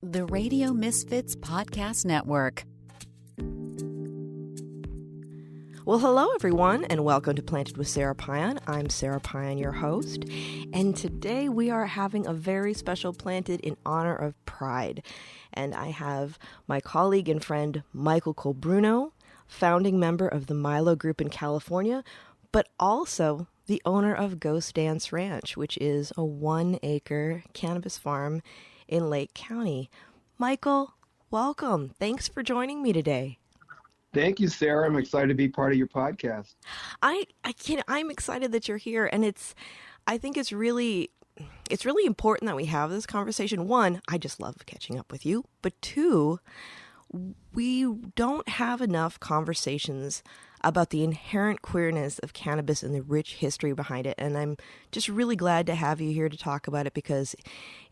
The Radio Misfits Podcast Network. Well, hello, everyone, and welcome to Planted with Sara Pion. I'm Sara Pion, your host, and today we are having a very special Planted in honor of Pride. And I have my colleague and friend, Michael Colbruno, founding member of the Milo Group in California, but also the owner of Ghost Dance Ranch, which is a 1-acre cannabis farm in Lake County. Michael, welcome. Thanks for joining me today. Thank you, Sara. I'm excited to be part of your podcast. I'm excited that you're here, and I think it's really important that we have this conversation. One, I just love catching up with you, but two, we don't have enough conversations about the inherent queerness of cannabis and the rich history behind it. And I'm just really glad to have you here to talk about it, because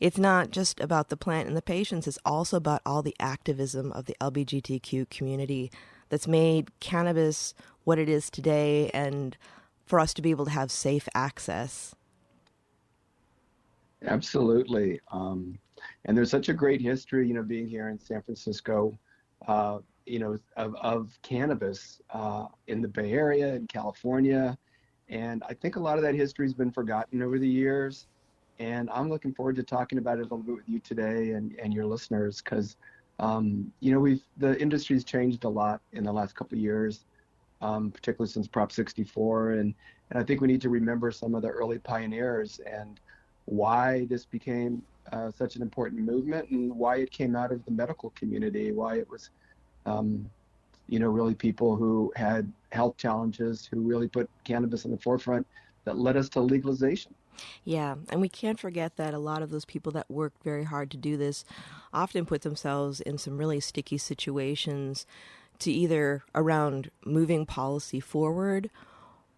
it's not just about the plant and the patients. It's also about all the activism of the LGBTQ community that's made cannabis what it is today, and for us to be able to have safe access. Absolutely. And there's such a great history, being here in San Francisco, of cannabis in the Bay Area, in California. And I think a lot of that history has been forgotten over the years. And I'm looking forward to talking about it a little bit with you today and your listeners, because, the industry's changed a lot in the last couple of years, particularly since Prop 64. And I think we need to remember some of the early pioneers and why this became such an important movement, and why it came out of the medical community, why it was really people who had health challenges who really put cannabis in the forefront that led us to legalization. Yeah, and we can't forget that a lot of those people that worked very hard to do this often put themselves in some really sticky situations to either around moving policy forward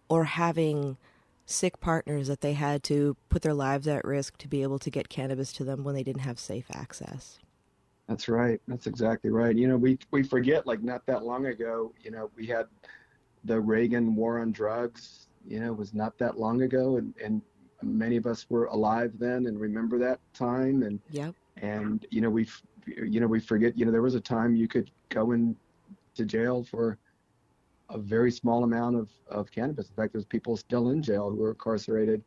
or having sick partners that they had to put their lives at risk to be able to get cannabis to them when they didn't have safe access. That's right. That's exactly right. We forget, like, not that long ago, we had the Reagan war on drugs, it was not that long ago. And many of us were alive then and remember that time. And, yep. And, we forget, there was a time you could go into jail for a very small amount of cannabis. In fact, there's people still in jail who are incarcerated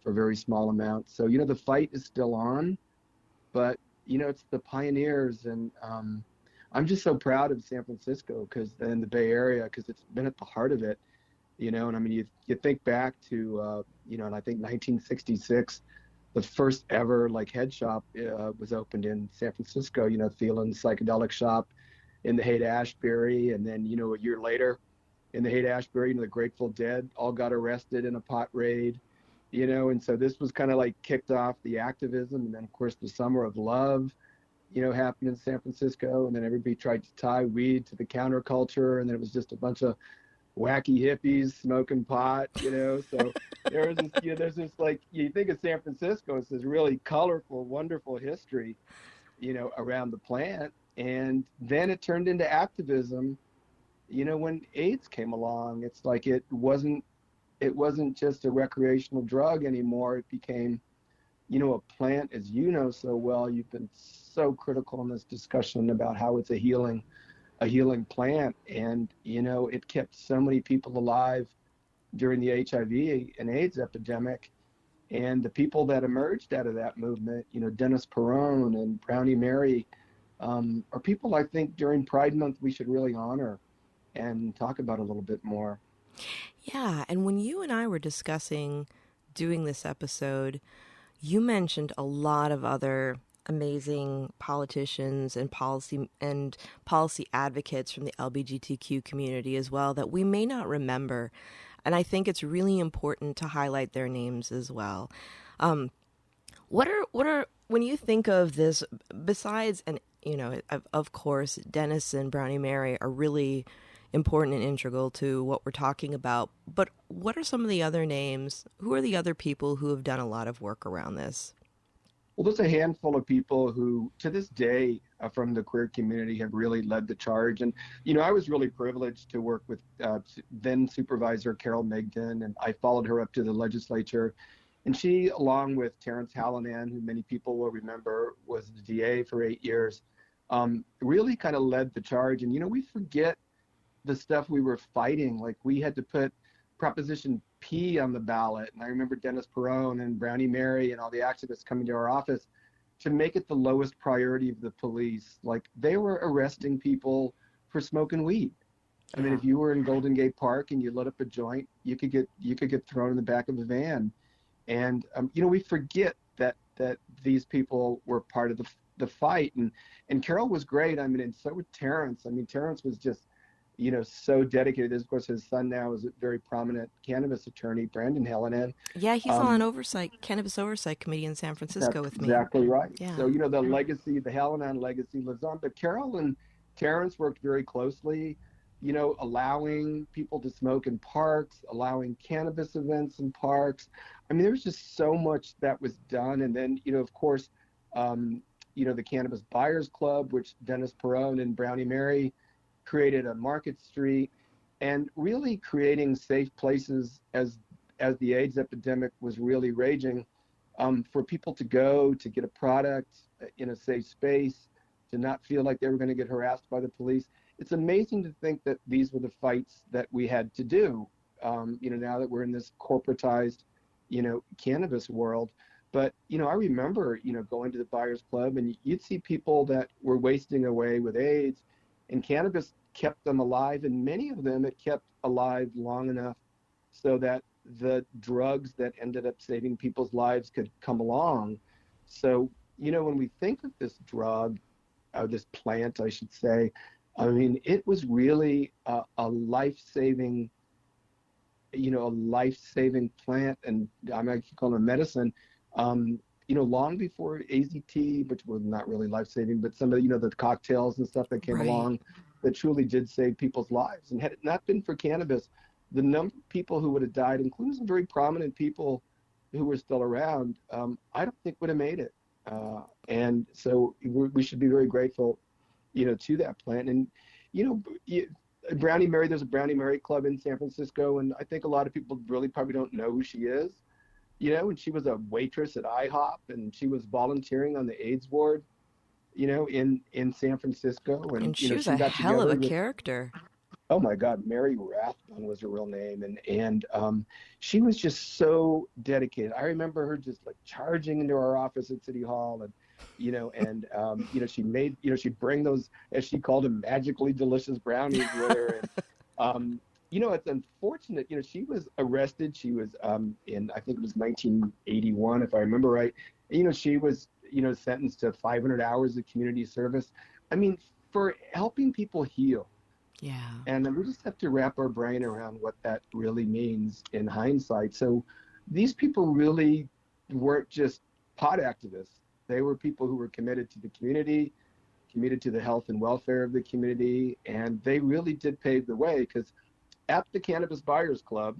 for very small amounts. So, the fight is still on, but it's the pioneers, and I'm just so proud of San Francisco and the Bay Area, because it's been at the heart of it, and I mean, you think back to, and I think 1966, the first ever head shop was opened in San Francisco, Thielen's Psychedelic Shop in the Haight-Ashbury, and then, a year later in the Haight-Ashbury, the Grateful Dead all got arrested in a pot raid. And so this was kind of kicked off the activism. And then, of course, the Summer of Love, happened in San Francisco. And then everybody tried to tie weed to the counterculture. And then it was just a bunch of wacky hippies smoking pot, So there was this, there's this, you think of San Francisco, it's this really colorful, wonderful history, around the plant. And then it turned into activism, when AIDS came along. It's like it wasn't just a recreational drug anymore. It became, a plant, as you know so well. You've been so critical in this discussion about how it's a healing plant. And, it kept so many people alive during the HIV and AIDS epidemic. And the people that emerged out of that movement, Dennis Perone and Brownie Mary, are people I think during Pride Month we should really honor and talk about a little bit more. Yeah, and when you and I were discussing doing this episode, you mentioned a lot of other amazing politicians and policy advocates from the LGBTQ community as well that we may not remember. And I think it's really important to highlight their names as well. What are when you think of this, besides, and of course, Dennis and Brownie Mary are really important and integral to what we're talking about, but what are some of the other names? Who are the other people who have done a lot of work around this? Well, there's a handful of people who, to this day, from the queer community have really led the charge. And, I was really privileged to work with then Supervisor Carol Migden, and I followed her up to the legislature And she, along with Terrence Hallinan, who many people will remember was the DA for 8 years, really kind of led the charge. And, we forget the stuff we were fighting. Like, we had to put Proposition P on the ballot. And I remember Dennis Perone and Brownie Mary and all the activists coming to our office to make it the lowest priority of the police. Like, they were arresting people for smoking weed. I mean, if you were in Golden Gate Park and you lit up a joint, you could get thrown in the back of a van. And we forget that these people were part of the fight. And Carol was great. I mean, and so was Terrence. I mean, Terrence was just, so dedicated. Of course, his son now is a very prominent cannabis attorney, Brandon Hallinan. Yeah, he's on cannabis oversight committee in San Francisco with me. Exactly right. Yeah. So, the legacy, the Hallinan legacy lives on. But Carol and Terrence worked very closely, allowing people to smoke in parks, allowing cannabis events in parks. I mean, there was just so much that was done. And then, of course, the Cannabis Buyers Club, which Dennis Perone and Brownie Mary created on Market Street, and really creating safe places as the AIDS epidemic was really raging, for people to go to get a product in a safe space, to not feel like they were going to get harassed by the police. It's amazing to think that these were the fights that we had to do, now that we're in this corporatized, cannabis world. But, I remember, going to the Buyers Club, and you'd see people that were wasting away with AIDS, and cannabis kept them alive. And many of them, it kept alive long enough so that the drugs that ended up saving people's lives could come along. So, when we think of this drug, this plant, I should say, I mean, it was really a life-saving, plant, and I might call it medicine. Long before AZT, which was not really life-saving, but some of the cocktails and stuff that came along that truly did save people's lives. And had it not been for cannabis, the number of people who would have died, including some very prominent people who were still around, I don't think would have made it. And so we should be very grateful, to that plant. And, Brownie Mary, there's a Brownie Mary Club in San Francisco, and I think a lot of people really probably don't know who she is. And she was a waitress at IHOP, and she was volunteering on the AIDS ward, in San Francisco. And she was a hell of a character. Oh my God, Mary Rathbun was her real name, and she was just so dedicated. I remember her just like charging into our office at City Hall, and she made, she'd bring those, as she called them, magically delicious brownies with her. And, it's unfortunate, she was arrested. She was in, I think it was 1981, if I remember right. She was, sentenced to 500 hours of community service. I mean, for helping people heal. Yeah. And we just have to wrap our brain around what that really means in hindsight. So these people really weren't just pot activists. They were people who were committed to the community, committed to the health and welfare of the community, and they really did pave the way, because at the Cannabis Buyers Club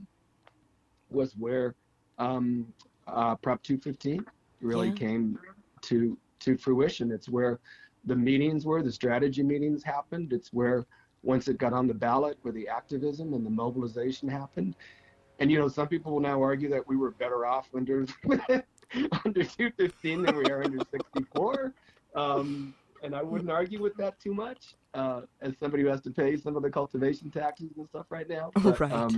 was where Prop 215 really came to fruition. It's where the meetings were, the strategy meetings happened. It's where, once it got on the ballot, where the activism and the mobilization happened. And, some people will now argue that we were better off under 215 than we are under 64. And I wouldn't argue with that too much, as somebody who has to pay some of the cultivation taxes and stuff right now. But, so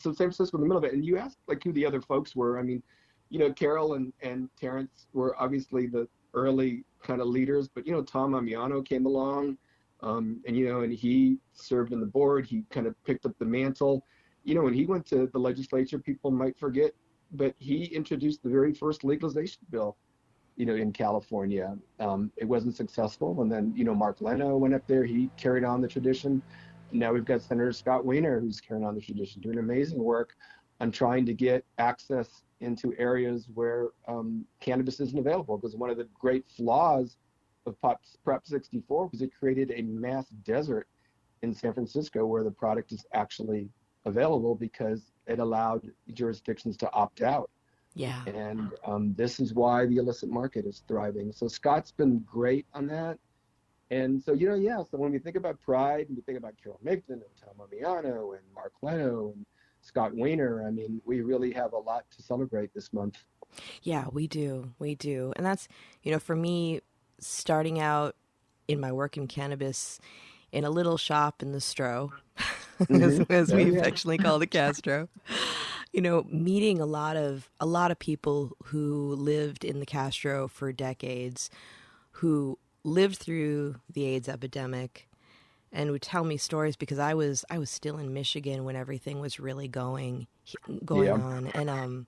San Francisco in the middle of it. And you asked like who the other folks were. I mean, Carol and Terrence were obviously the early kind of leaders, but Tom Amiano came along, and he served on the board. He kind of picked up the mantle. When he went to the legislature, people might forget, but he introduced the very first legalization bill, in California. It wasn't successful, and then Mark Leno went up there. He carried on the tradition. Now we've got Senator Scott Wiener, who's carrying on the tradition, doing amazing work on trying to get access into areas where cannabis isn't available. Because one of the great flaws of Prop 64 was it created a mass desert in San Francisco where the product is actually available, because it allowed jurisdictions to opt out. Yeah. And this is why the illicit market is thriving. So Scott's been great on that. And so, so when we think about Pride, and we think about Carol Migden and Tom Amiano and Mark Leno and Scott Wiener. I mean, we really have a lot to celebrate this month. Yeah, we do. We do. And that's, for me, starting out in my work in cannabis in a little shop in the Stro, as Oh, we yeah. affectionately call the Castro, meeting a lot of people who lived in the Castro for decades, who lived through the AIDS epidemic, and would tell me stories because I was still in Michigan when everything was really going Yeah. on, and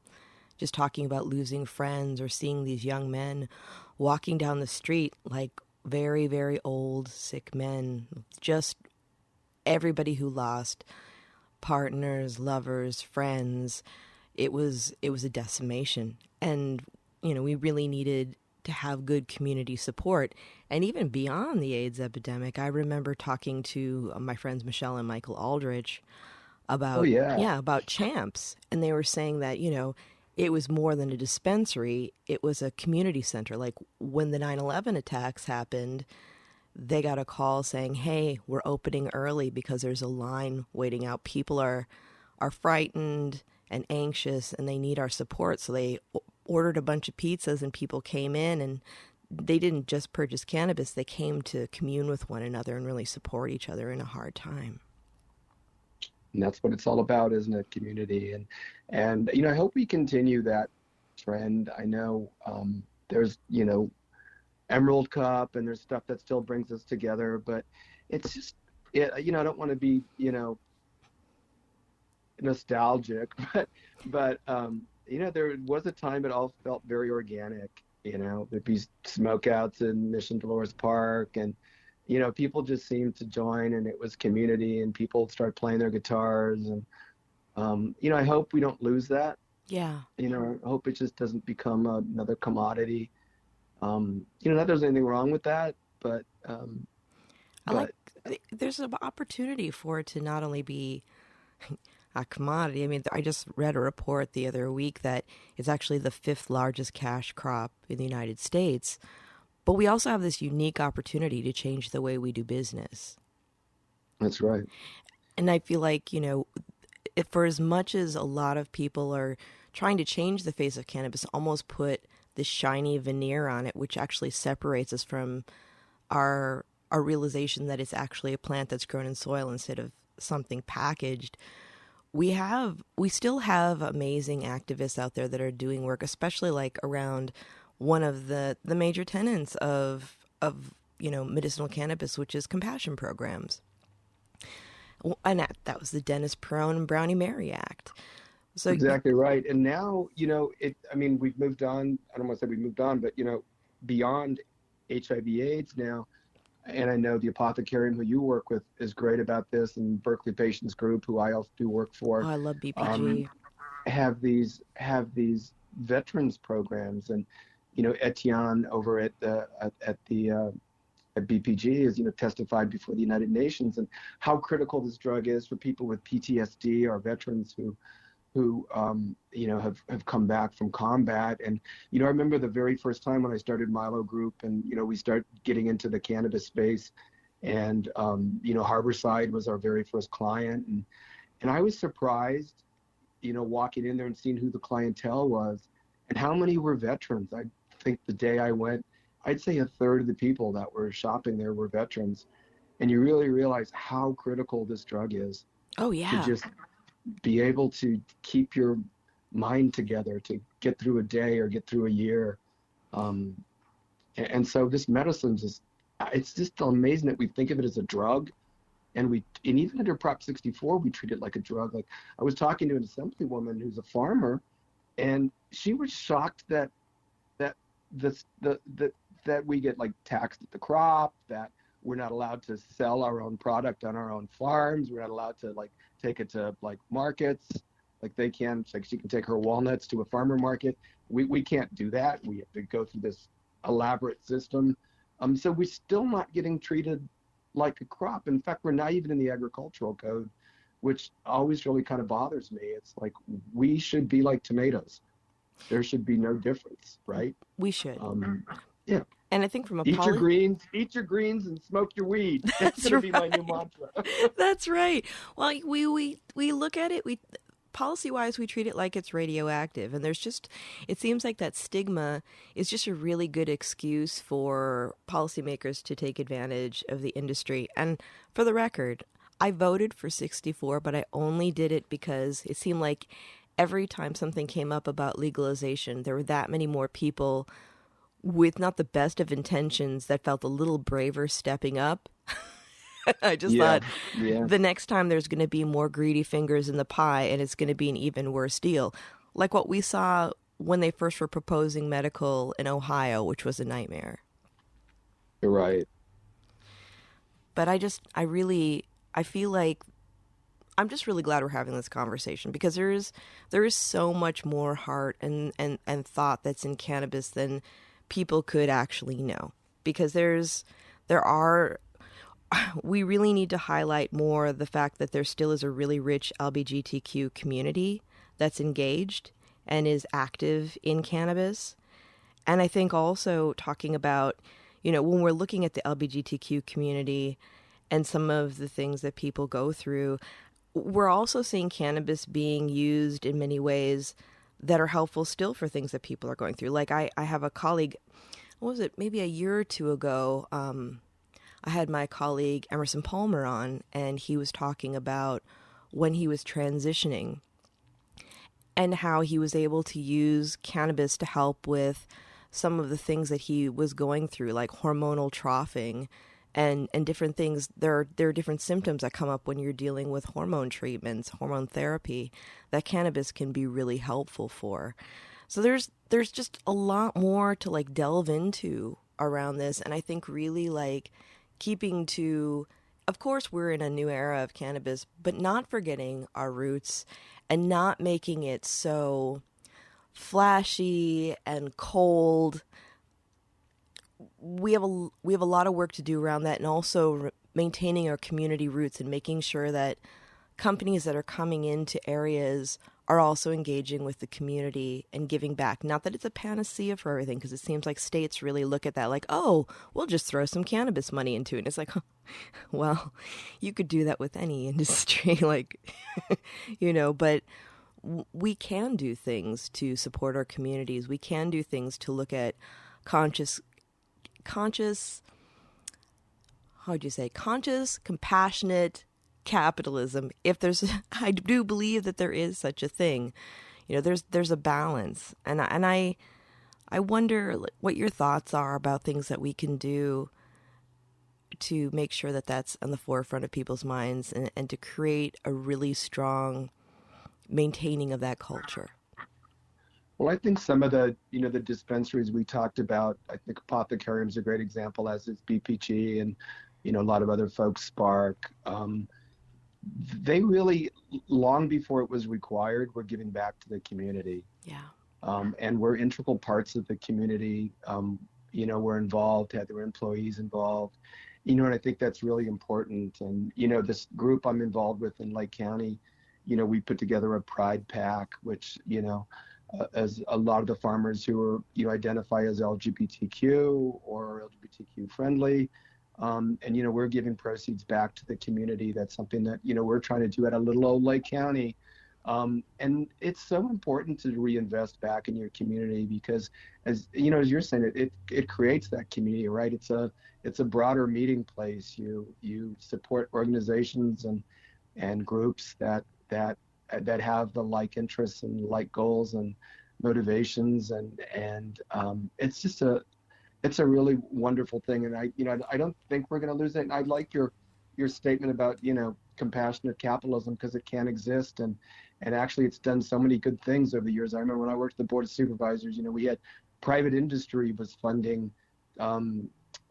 just talking about losing friends or seeing these young men walking down the street like very, very old, sick men, just everybody who lost partners, lovers, friends. It was a decimation. And, we really needed to have good community support. And even beyond the AIDS epidemic, I remember talking to my friends Michelle and Michael Aldrich Oh, about, yeah. yeah, about Champs. And they were saying that, it was more than a dispensary. It was a community center. Like when the 9/11 attacks happened, they got a call saying, "Hey, we're opening early because there's a line waiting out. People are frightened and anxious and they need our support." So they ordered a bunch of pizzas and people came in, and they didn't just purchase cannabis. They came to commune with one another and really support each other in a hard time. And that's what it's all about, isn't it? Community. And I hope we continue that trend. I know there's, Emerald Cup and there's stuff that still brings us together, but it's just, I don't want to be, nostalgic, but there was a time it all felt very organic. There'd be smokeouts in Mission Dolores Park, and people just seemed to join, and it was community, and people start playing their guitars, and I hope we don't lose that. Yeah. I hope it just doesn't become another commodity. Not there's anything wrong with that, but There's an opportunity for it to not only be a commodity. I mean, I just read a report the other week that it's actually the fifth largest cash crop in the United States. But we also have this unique opportunity to change the way we do business. That's right. And I feel like, if for as much as a lot of people are trying to change the face of cannabis, almost put this shiny veneer on it, which actually separates us from our realization that it's actually a plant that's grown in soil instead of something packaged. We still have amazing activists out there that are doing work, especially like around one of the major tenets of medicinal cannabis, which is compassion programs. And that was the Dennis Perone and Brownie Mary Act. So Exactly right. And now, we've moved on. I don't want to say we've moved on, but, beyond HIV/AIDS now. And I know the apothecarian who you work with is great about this, and Berkeley Patients Group, who I also do work for. Oh, I love BPG. Have these veterans programs, and Etienne over at BPG has testified before the United Nations, and how critical this drug is for people with PTSD or veterans who have come back from combat. And I remember the very first time when I started Milo Group, and we start getting into the cannabis space, and Harborside was our very first client, and I was surprised walking in there and seeing who the clientele was and how many were veterans. I think the day I went, I'd say a third of the people that were shopping there were veterans, and you really realize how critical this drug is. Oh yeah. To just be able to keep your mind together, to get through a day or get through a year. And so this medicine it's just amazing that we think of it as a drug. And even under Prop 64, we treat it like a drug. Like, I was talking to an assemblywoman who's a farmer, and she was shocked that we get like taxed at the crop, that we're not allowed to sell our own product on our own farms. We're not allowed to like take it to like markets like they can. It's like she can take her walnuts to a farmer market. We can't do that. We have to go through this elaborate system. So we're still not getting treated like a crop. In fact, we're not even in the agricultural code, which always really kind of bothers me. It's like, we should be like tomatoes. There should be no difference, right? We should. Yeah. And I think from a eat your greens and smoke your weed. That's going to be my new mantra. That's right. Well, we look at it. policy-wise, we treat it like it's radioactive. And it seems like that stigma is just a really good excuse for policymakers to take advantage of the industry. And for the record, I voted for 64, but I only did it because it seemed like every time something came up about legalization, there were that many more people with not the best of intentions that felt a little braver stepping up. I just thought the next time there's going to be more greedy fingers in the pie, and it's going to be an even worse deal. Like what we saw when they first were proposing medical in Ohio, which was a nightmare. You're right. But I feel like I'm just really glad we're having this conversation, because there is so much more heart and thought that's in cannabis than people could actually know. Because we really need to highlight more the fact that there still is a really rich LGBTQ community that's engaged and is active in cannabis. And I think also talking about, when we're looking at the LGBTQ community and some of the things that people go through, we're also seeing cannabis being used in many ways that are helpful still for things that people are going through. Like I have a colleague, what was it, maybe a year or two ago, I had my colleague Emerson Palmer on, and he was talking about when he was transitioning and how he was able to use cannabis to help with some of the things that he was going through, like hormonal troughing and different things. There are different symptoms that come up when you're dealing with hormone treatments, hormone therapy, that cannabis can be really helpful for. So there's just a lot more to like delve into around this, and I think really like keeping to, of course, we're in a new era of cannabis, but not forgetting our roots and not making it so flashy and cold. We have a lot of work to do around that, and also maintaining our community roots and making sure that companies that are coming into areas are also engaging with the community and giving back. Not that it's a panacea for everything, because it seems like states really look at that like, oh, we'll just throw some cannabis money into it. And it's like, well, you could do that with any industry, like, but we can do things to support our communities. We can do things to look at conscious, compassionate capitalism. If I do believe that there is such a thing. There's a balance, and I wonder what your thoughts are about things that we can do to make sure that that's on the forefront of people's minds, and to create a really strong maintaining of that culture. Well, I think some of the dispensaries we talked about, I think Apothecarium is a great example, as is BPG, and a lot of other folks, Spark. They really, long before it was required, were giving back to the community. Yeah. And we're integral parts of the community. We're involved, had their employees involved. And I think that's really important. And, this group I'm involved with in Lake County, we put together a pride pack, which, as a lot of the farmers who are, identify as LGBTQ or LGBTQ friendly, and we're giving proceeds back to the community. That's something that we're trying to do at a little old Lake County, and it's so important to reinvest back in your community, because as you're saying, it creates that community, right? It's a broader meeting place. You support organizations and groups that have the like interests and like goals and motivations, and it's a really wonderful thing. And I don't think we're going to lose it. And I like your statement about, compassionate capitalism, because it can exist. And actually it's done so many good things over the years. I remember when I worked at the Board of Supervisors, we had private industry was funding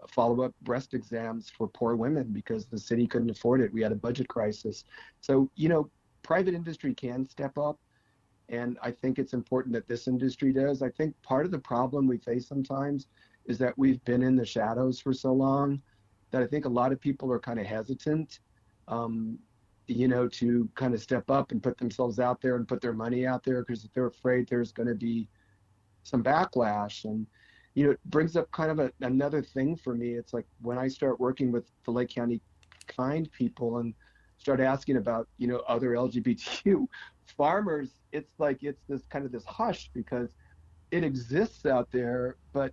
follow-up breast exams for poor women because the city couldn't afford it. We had a budget crisis. So, private industry can step up. And I think it's important that this industry does. I think part of the problem we face sometimes is that we've been in the shadows for so long that I think a lot of people are kind of hesitant, to kind of step up and put themselves out there and put their money out there, because they're afraid there's going to be some backlash. And, it brings up kind of another thing for me. It's like when I start working with the Lake County Kind people and start asking about, other LGBTQ farmers, it's like it's this kind of this hush because it exists out there, but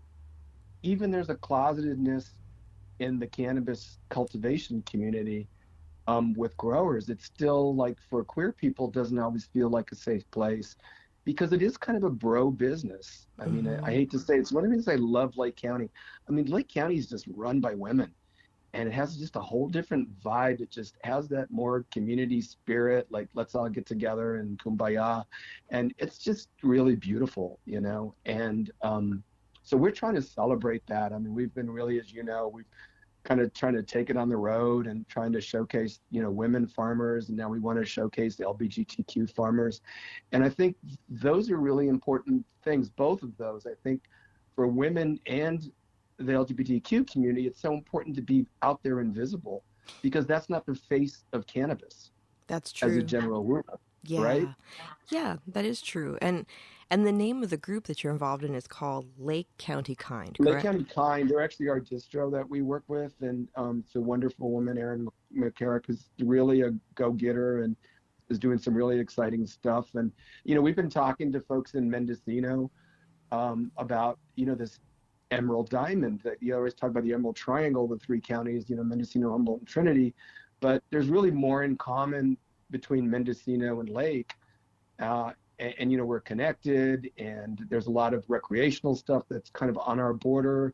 even there's a closetedness in the cannabis cultivation community with growers. It's still like for queer people doesn't always feel like a safe place because it is kind of a bro business. I mean, I hate to say it, it's one of the reasons I love Lake County. I mean, Lake County is just run by women and it has just a whole different vibe. It just has that more community spirit, like let's all get together and kumbaya. And it's just really beautiful, you know? And so we're trying to celebrate that. I mean, we've been really, as you know, we've kind of trying to take it on the road and trying to showcase, you know, women farmers. And now we want to showcase the LGBTQ farmers. And I think those are really important things, both of those. I think for women and the LGBTQ community, it's so important to be out there and visible because that's not the face of cannabis. That's true. As a general rule, yeah. right? Yeah, that is true. And the name of the group that you're involved in is called Lake County Kind, correct? Lake County Kind. They're actually our distro that we work with, and it's a wonderful woman, Erin McCarrick, who's really a go-getter and is doing some really exciting stuff. And you know, we've been talking to folks in Mendocino about, you know, this Emerald Diamond that you always talk about, the Emerald Triangle, the three counties, you know, Mendocino, Humboldt, and Trinity, but there's really more in common between Mendocino and Lake. And you know, we're connected and there's a lot of recreational stuff that's kind of on our border.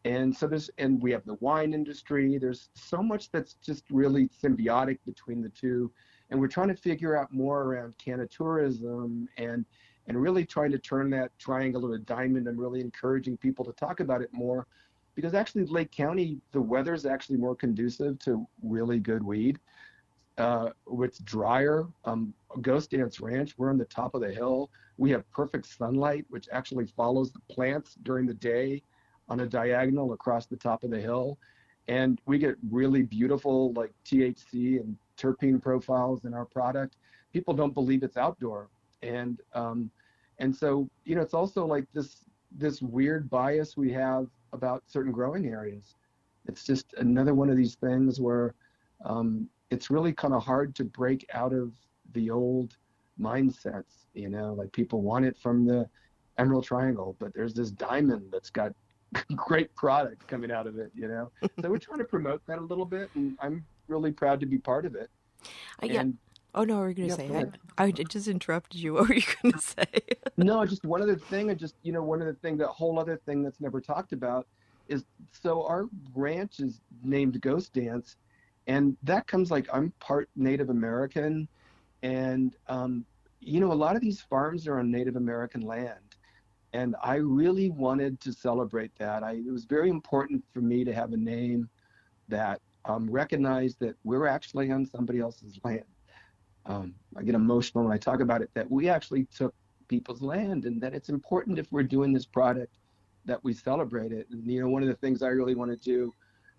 And so and we have the wine industry. There's so much that's just really symbiotic between the two. And we're trying to figure out more around cannatourism and really trying to turn that triangle into a diamond and really encouraging people to talk about it more because actually Lake County, the weather is actually more conducive to really good weed. It's drier. Ghost Dance Ranch, we're on the top of the hill. We have perfect sunlight, which actually follows the plants during the day on a diagonal across the top of the hill. And we get really beautiful like THC and terpene profiles in our product. People don't believe it's outdoor. And so, you know, it's also like this weird bias we have about certain growing areas. It's just another one of these things where it's really kind of hard to break out of the old mindsets, you know, like people want it from the Emerald Triangle, but there's this diamond that's got great product coming out of it, you know? So we're trying to promote that a little bit, and I'm really proud to be part of it. Oh, no, what were you going to say? I just interrupted you. What were you going to say? No, just one other thing. The whole other thing that's never talked about is, so our ranch is named Ghost Dance, and that comes like I'm part Native American. And, you know, a lot of these farms are on Native American land. And I really wanted to celebrate that. It was very important for me to have a name that recognized that we're actually on somebody else's land. I get emotional when I talk about it, that we actually took people's land and that it's important if we're doing this product that we celebrate it. And, you know, one of the things I really want to do,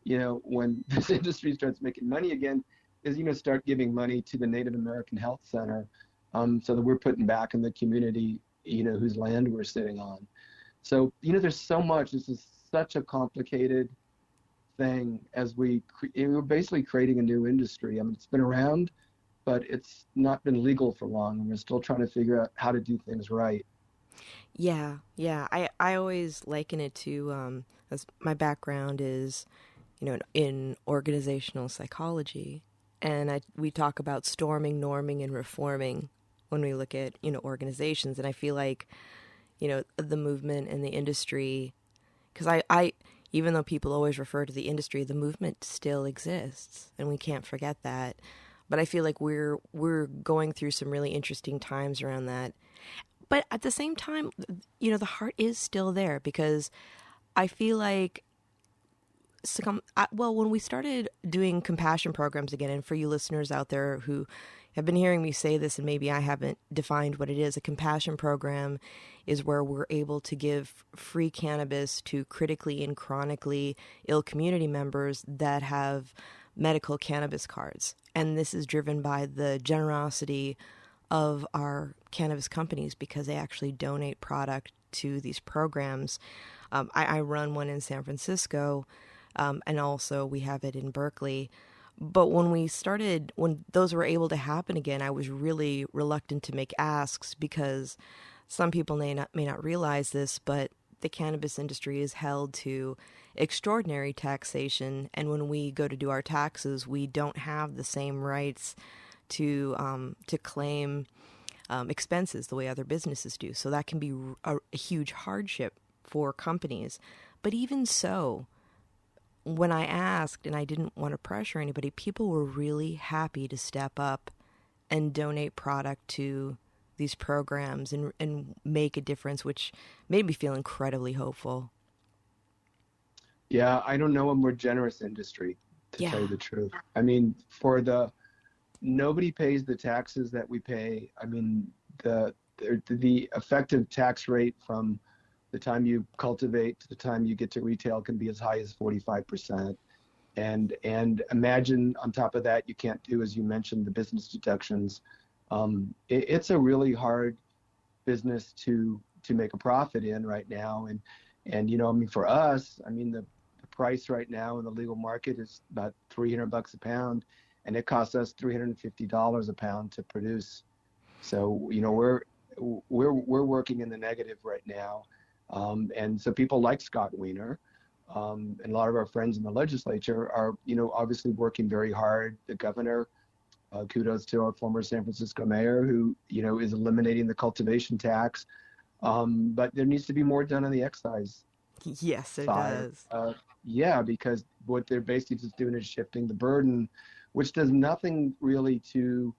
you know, when this industry starts making money again is, you know, start giving money to the Native American Health Center so that we're putting back in the community, you know, whose land we're sitting on. So, you know, there's so much. This is such a complicated thing as we're basically creating a new industry. I mean, it's been around, but it's not been legal for long, and we're still trying to figure out how to do things right. Yeah. I always liken it to, as my background is, you know, in organizational psychology, and we talk about storming, norming, and reforming when we look at, you know, organizations. And I feel like, you know, the movement and the industry, because I even though people always refer to the industry, the movement still exists, and we can't forget that. But I feel like we're going through some really interesting times around that. But at the same time, you know, the heart is still there, because I feel like when we started doing compassion programs again, and for you listeners out there who have been hearing me say this and maybe I haven't defined what it is, a compassion program is where we're able to give free cannabis to critically and chronically ill community members that have medical cannabis cards. And this is driven by the generosity of our cannabis companies because they actually donate product to these programs. I run one in San Francisco, and also we have it in Berkeley. But when those were able to happen again, I was really reluctant to make asks because some people may not realize this, but the cannabis industry is held to extraordinary taxation, and when we go to do our taxes, we don't have the same rights to claim expenses the way other businesses do. So that can be a huge hardship for companies. But even so, when I asked, and I didn't want to pressure anybody, people were really happy to step up and donate product to these programs and make a difference, which made me feel incredibly hopeful. Yeah, I don't know a more generous industry, to tell you the truth. I mean, nobody pays the taxes that we pay. I mean, the effective tax rate from the time you cultivate to the time you get to retail can be as high as 45%. And imagine on top of that, you can't do, as you mentioned, the business deductions. It's a really hard business to make a profit in right now. And I mean, for us, I mean, the price right now in the legal market is about $300 a pound, and it costs us $350 a pound to produce. So, we're working in the negative right now. And so people like Scott Wiener, and a lot of our friends in the legislature are, obviously working very hard. The governor, kudos to our former San Francisco mayor, who, is eliminating the cultivation tax. But there needs to be more done on the excise Yes, it side. does. Yeah, because what they're basically just doing is shifting the burden, which does nothing really to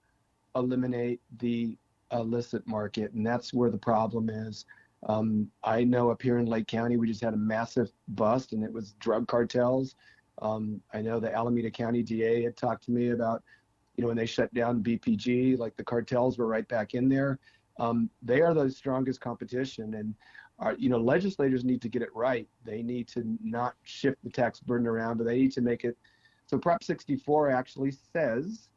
eliminate the illicit market. And that's where the problem is. I know up here in Lake County, we just had a massive bust, and it was drug cartels. I know the Alameda County DA had talked to me about, when they shut down BPG, like the cartels were right back in there. They are the strongest competition, and legislators need to get it right. They need to not shift the tax burden around, but they need to make it. So Prop 64 actually says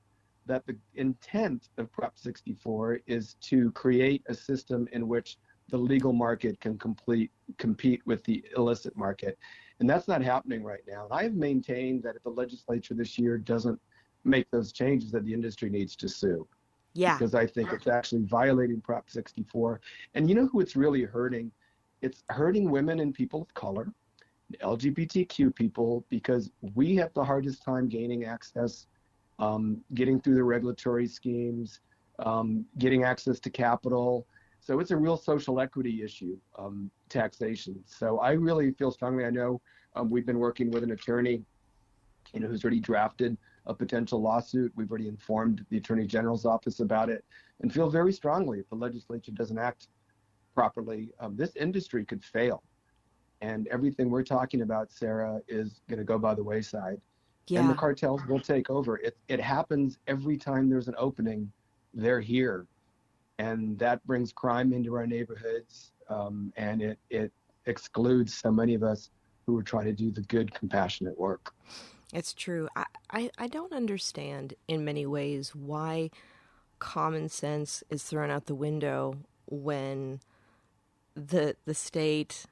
that the intent of Prop 64 is to create a system in which the legal market can compete with the illicit market. And that's not happening right now. And I have maintained that if the legislature this year doesn't make those changes, that the industry needs to sue. Yeah. Because I think it's actually violating Prop 64. And you know who it's really hurting? It's hurting women and people of color, LGBTQ people, because we have the hardest time gaining access, getting through the regulatory schemes, getting access to capital. So it's a real social equity issue, taxation. So I really feel strongly. I know we've been working with an attorney, who's already drafted a potential lawsuit. We've already informed the Attorney General's office about it, and feel very strongly if the legislature doesn't act properly, this industry could fail. And everything we're talking about, Sarah, is going to go by the wayside. Yeah. And the cartels will take over. It happens every time there's an opening. They're here. And that brings crime into our neighborhoods, and it excludes so many of us who are trying to do the good, compassionate work. It's true. I don't understand in many ways why common sense is thrown out the window when the state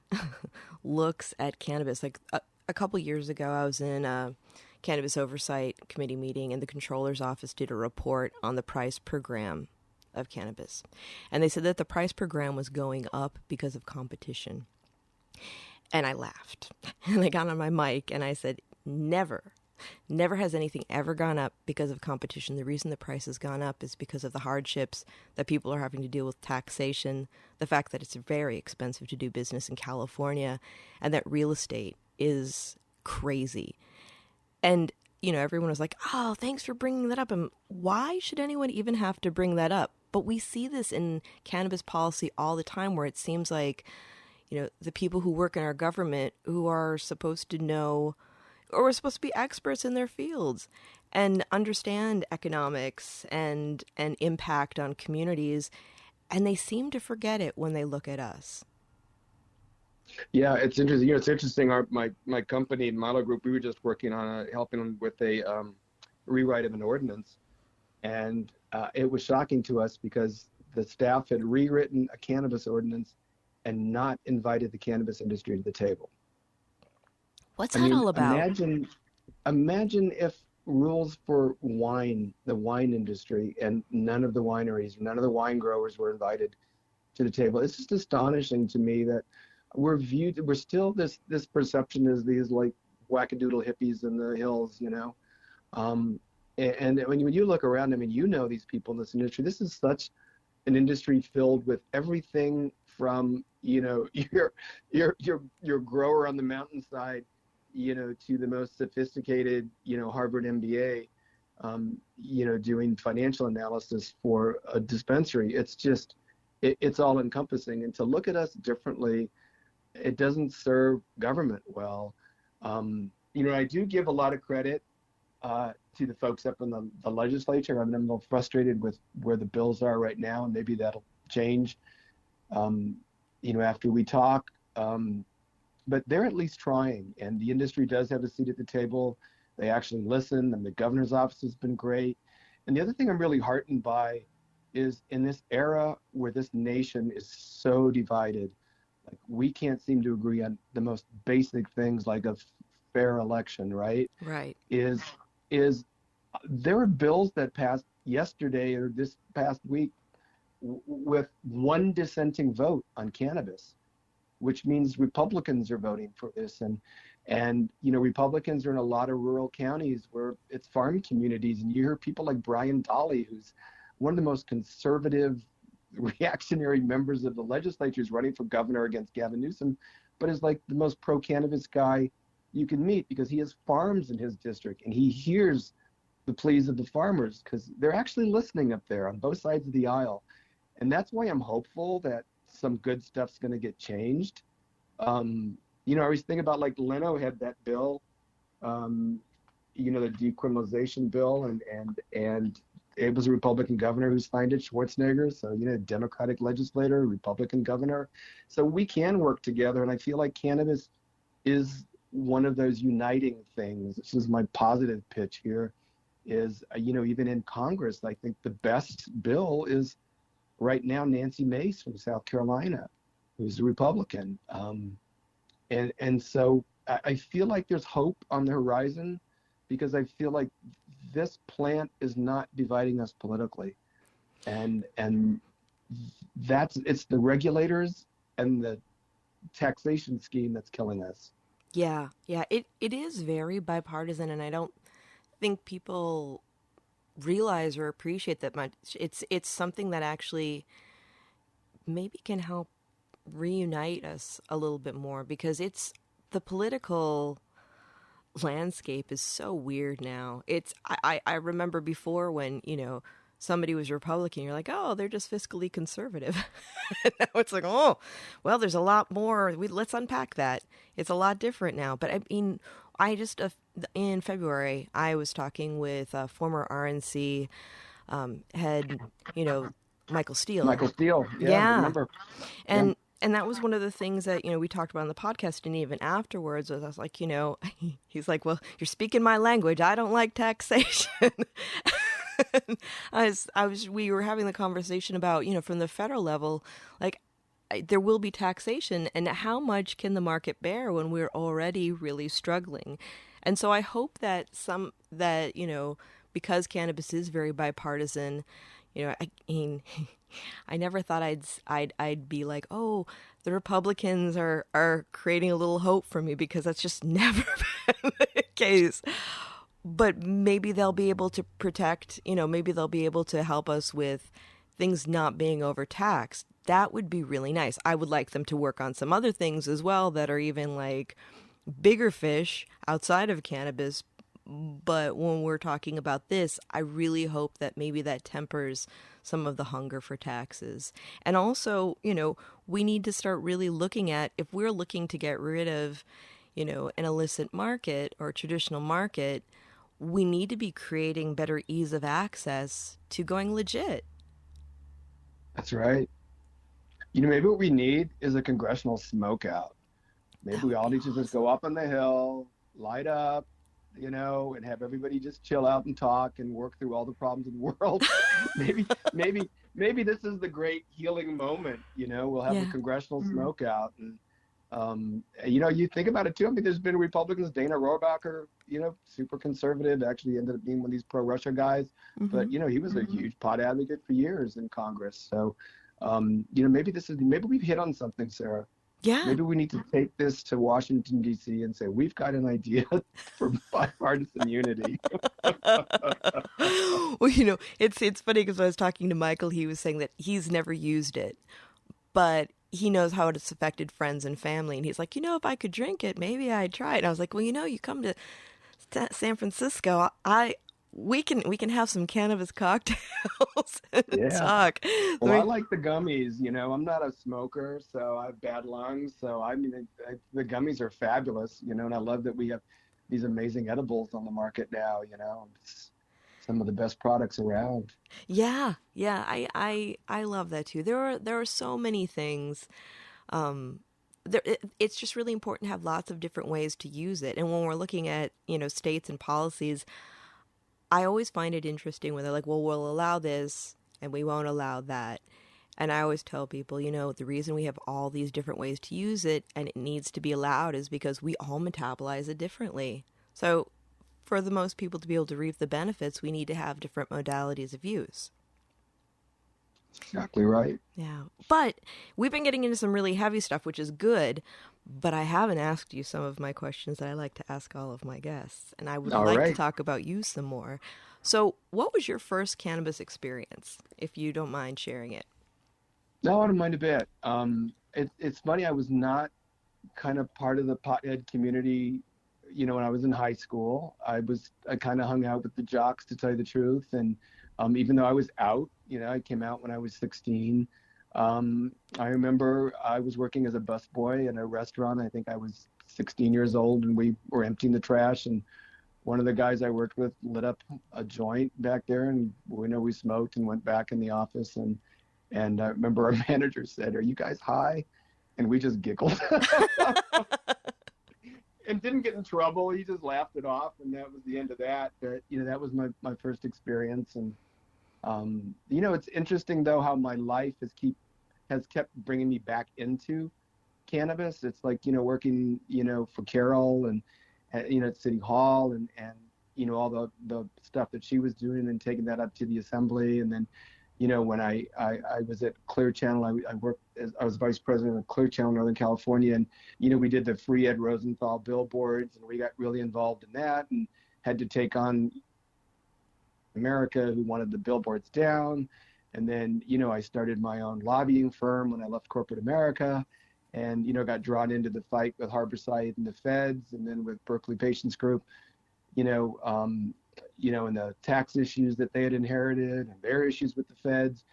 looks at cannabis. Like a couple years ago, I was in a cannabis oversight committee meeting, and the controller's office did a report on the price per gram of cannabis. And they said that the price per gram was going up because of competition. And I laughed. And I got on my mic and I said, never has anything ever gone up because of competition. The reason the price has gone up is because of the hardships that people are having to deal with taxation, the fact that it's very expensive to do business in California, and that real estate is crazy. And everyone was like, oh, thanks for bringing that up. And why should anyone even have to bring that up? But we see this in cannabis policy all the time, where it seems like, the people who work in our government, who are supposed to know, or are supposed to be experts in their fields and understand economics and impact on communities, and they seem to forget it when they look at us. Yeah, it's interesting. It's interesting. My company, Milo Group, we were just working on helping them with a rewrite of an ordinance, and it was shocking to us because the staff had rewritten a cannabis ordinance and not invited the cannabis industry to the table. What's that all about? Imagine if rules for wine, the wine industry, and none of the wineries, none of the wine growers were invited to the table. It's just astonishing to me that we're still this perception as these like wackadoodle hippies in the hills, you know. And when you look around, I mean, you know these people in this industry. This is such an industry filled with everything from, you know, your grower on the mountainside, you know, to the most sophisticated, you know, Harvard MBA, you know, doing financial analysis for a dispensary. It's just, it's all encompassing. And to look at us differently, it doesn't serve government well. You know, I do give a lot of credit to the folks up in the legislature. I'm a little frustrated with where the bills are right now, and maybe that'll change, you know, after we talk. But they're at least trying, and the industry does have a seat at the table. They actually listen, and the governor's office has been great. And the other thing I'm really heartened by is in this era where this nation is so divided, like we can't seem to agree on the most basic things like a fair election, right? Right. Is there are bills that passed yesterday or this past week with one dissenting vote on cannabis, which means Republicans are voting for this. And you know, Republicans are in a lot of rural counties where it's farm communities, and you hear people like Brian Dolly, who's one of the most conservative, reactionary members of the legislature, is running for governor against Gavin Newsom, but is like the most pro-cannabis guy you can meet because he has farms in his district and he hears the pleas of the farmers because they're actually listening up there on both sides of the aisle. And that's why I'm hopeful that some good stuff's going to get changed. You know, I always think about like Leno had that bill, you know, the decriminalization bill, and it was a Republican governor who signed it, Schwarzenegger. So, you know, Democratic legislator, Republican governor. So we can work together. And I feel like cannabis is one of those uniting things. This is my positive pitch here is, you know, even in Congress, I think the best bill is right now Nancy Mace from South Carolina, who's a Republican. And so I feel like there's hope on the horizon because I feel like this plant is not dividing us politically. And it's the regulators and the taxation scheme that's killing us. Yeah, it is very bipartisan, and I don't think people realize or appreciate that much. It's something that actually maybe can help reunite us a little bit more because it's the political landscape is so weird now. I remember before when, you know, somebody was Republican, you're like, oh, they're just fiscally conservative. And now it's like, oh, well, there's a lot more. Let's unpack that. It's a lot different now. But I mean, in February, I was talking with a former RNC head, you know, Michael Steele. Michael Steele, yeah. I remember. And that was one of the things that, you know, we talked about on the podcast, and even afterwards, I was like, you know, he's like, well, you're speaking my language. I don't like taxation. We were having the conversation about, you know, from the federal level, like there will be taxation, and how much can the market bear when we're already really struggling? And so I hope that you know, because cannabis is very bipartisan, you know, I mean, I never thought I'd be like, oh, the Republicans are creating a little hope for me, because that's just never been the case. But maybe they'll be able to protect, you know, maybe they'll be able to help us with things not being overtaxed. That would be really nice. I would like them to work on some other things as well that are even like bigger fish outside of cannabis. But when we're talking about this, I really hope that maybe that tempers some of the hunger for taxes. And also, you know, we need to start really looking at, if we're looking to get rid of, you know, an illicit market or traditional market, we need to be creating better ease of access to going legit. That's right. You know, maybe what we need is a congressional smokeout. Maybe we all need to just go up on the hill, light up, you know, and have everybody just chill out and talk and work through all the problems of the world. maybe this is the great healing moment. You know, we'll have a congressional smokeout, and You think about it too. I mean, there's been Republicans, Dana Rohrabacher, super conservative, actually ended up being one of these pro-Russia guys. But, he was a huge pot advocate for years in Congress. So, maybe we've hit on something, Sarah. Yeah. Maybe we need to take this to Washington, D.C. and say, we've got an idea for bipartisan unity. Well, it's funny because when I was talking to Michael, he was saying that he's never used it, but he knows how it's affected friends and family. And he's like, if I could drink it, maybe I'd try it. And I was like, well, you come to San Francisco, we can have some cannabis cocktails and talk. Well, I like the gummies. I'm not a smoker, so I have bad lungs. So I mean, the gummies are fabulous. And I love that we have these amazing edibles on the market now. It's some of the best products around. Yeah, I love that too. There are so many things. It's just really important to have lots of different ways to use it. And when we're looking at states and policies, I always find it interesting when they're like, well, we'll allow this and we won't allow that. And I always tell people, the reason we have all these different ways to use it and it needs to be allowed is because we all metabolize it differently. So for the most people to be able to reap the benefits, we need to have different modalities of use. Exactly right. Yeah. But we've been getting into some really heavy stuff, which is good. But I haven't asked you some of my questions that I like to ask all of my guests. And I would like to talk about you some more. So what was your first cannabis experience, if you don't mind sharing it? No, I don't mind a bit. It's funny, I was not kind of part of the pothead community, when I was in high school. I kind of hung out with the jocks, to tell you the truth. And even though I was out, I came out when I was 16. I remember I was working as a busboy in a restaurant. I think I was 16 years old, and we were emptying the trash. And one of the guys I worked with lit up a joint back there, and we smoked and went back in the office. And I remember our manager said, "Are you guys high?" And we just giggled. And didn't get in trouble. He just laughed it off, and that was the end of that. But that was my first experience. And it's interesting though how my life has kept bringing me back into cannabis. It's like working for Carol and at City Hall and all the stuff that she was doing and taking that up to the assembly. And then when I was at Clear Channel, I was vice president of Clear Channel Northern California, and we did the free Ed Rosenthal billboards, and we got really involved in that and had to take on America, who wanted the billboards down. And then I started my own lobbying firm when I left corporate America, and got drawn into the fight with Harborside and the feds, and then with Berkeley Patients Group, and the tax issues that they had inherited and their issues with the feds.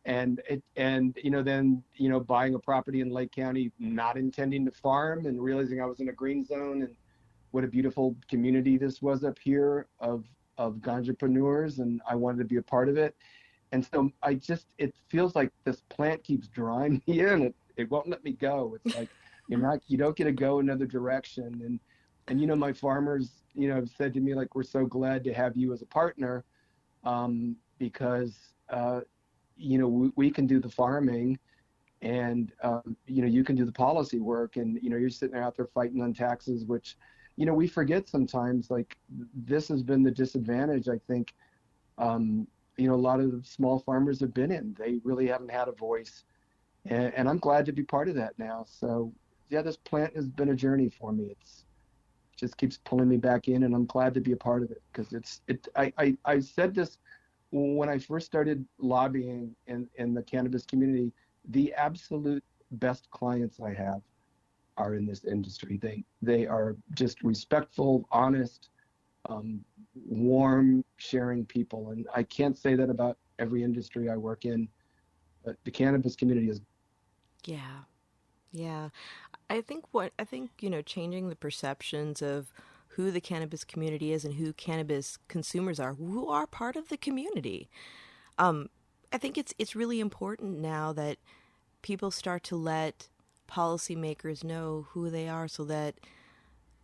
And then buying a property in Lake County, not intending to farm, and realizing I was in a green zone, and what a beautiful community this was up here of ganjapreneurs, and I wanted to be a part of it. And so it feels like this plant keeps drawing me in. It won't let me go. It's like you don't get to go another direction. And my farmers have said to me, like, we're so glad to have you as a partner, because we can do the farming, and you can do the policy work, and you're sitting out there fighting on taxes, which we forget sometimes. Like, this has been the disadvantage, I think, a lot of the small farmers have been in. They really haven't had a voice, and I'm glad to be part of that now. So yeah, this plant has been a journey for me. It just keeps pulling me back in, and I'm glad to be a part of it, because I said this when I first started lobbying in the cannabis community. The absolute best clients I have are in this industry. They are just respectful, honest, warm, sharing people. And I can't say that about every industry I work in, but the cannabis community is. Yeah. I think changing the perceptions of who the cannabis community is and who cannabis consumers are, who are part of the community. I think it's really important now that people start to let policymakers know who they are, so that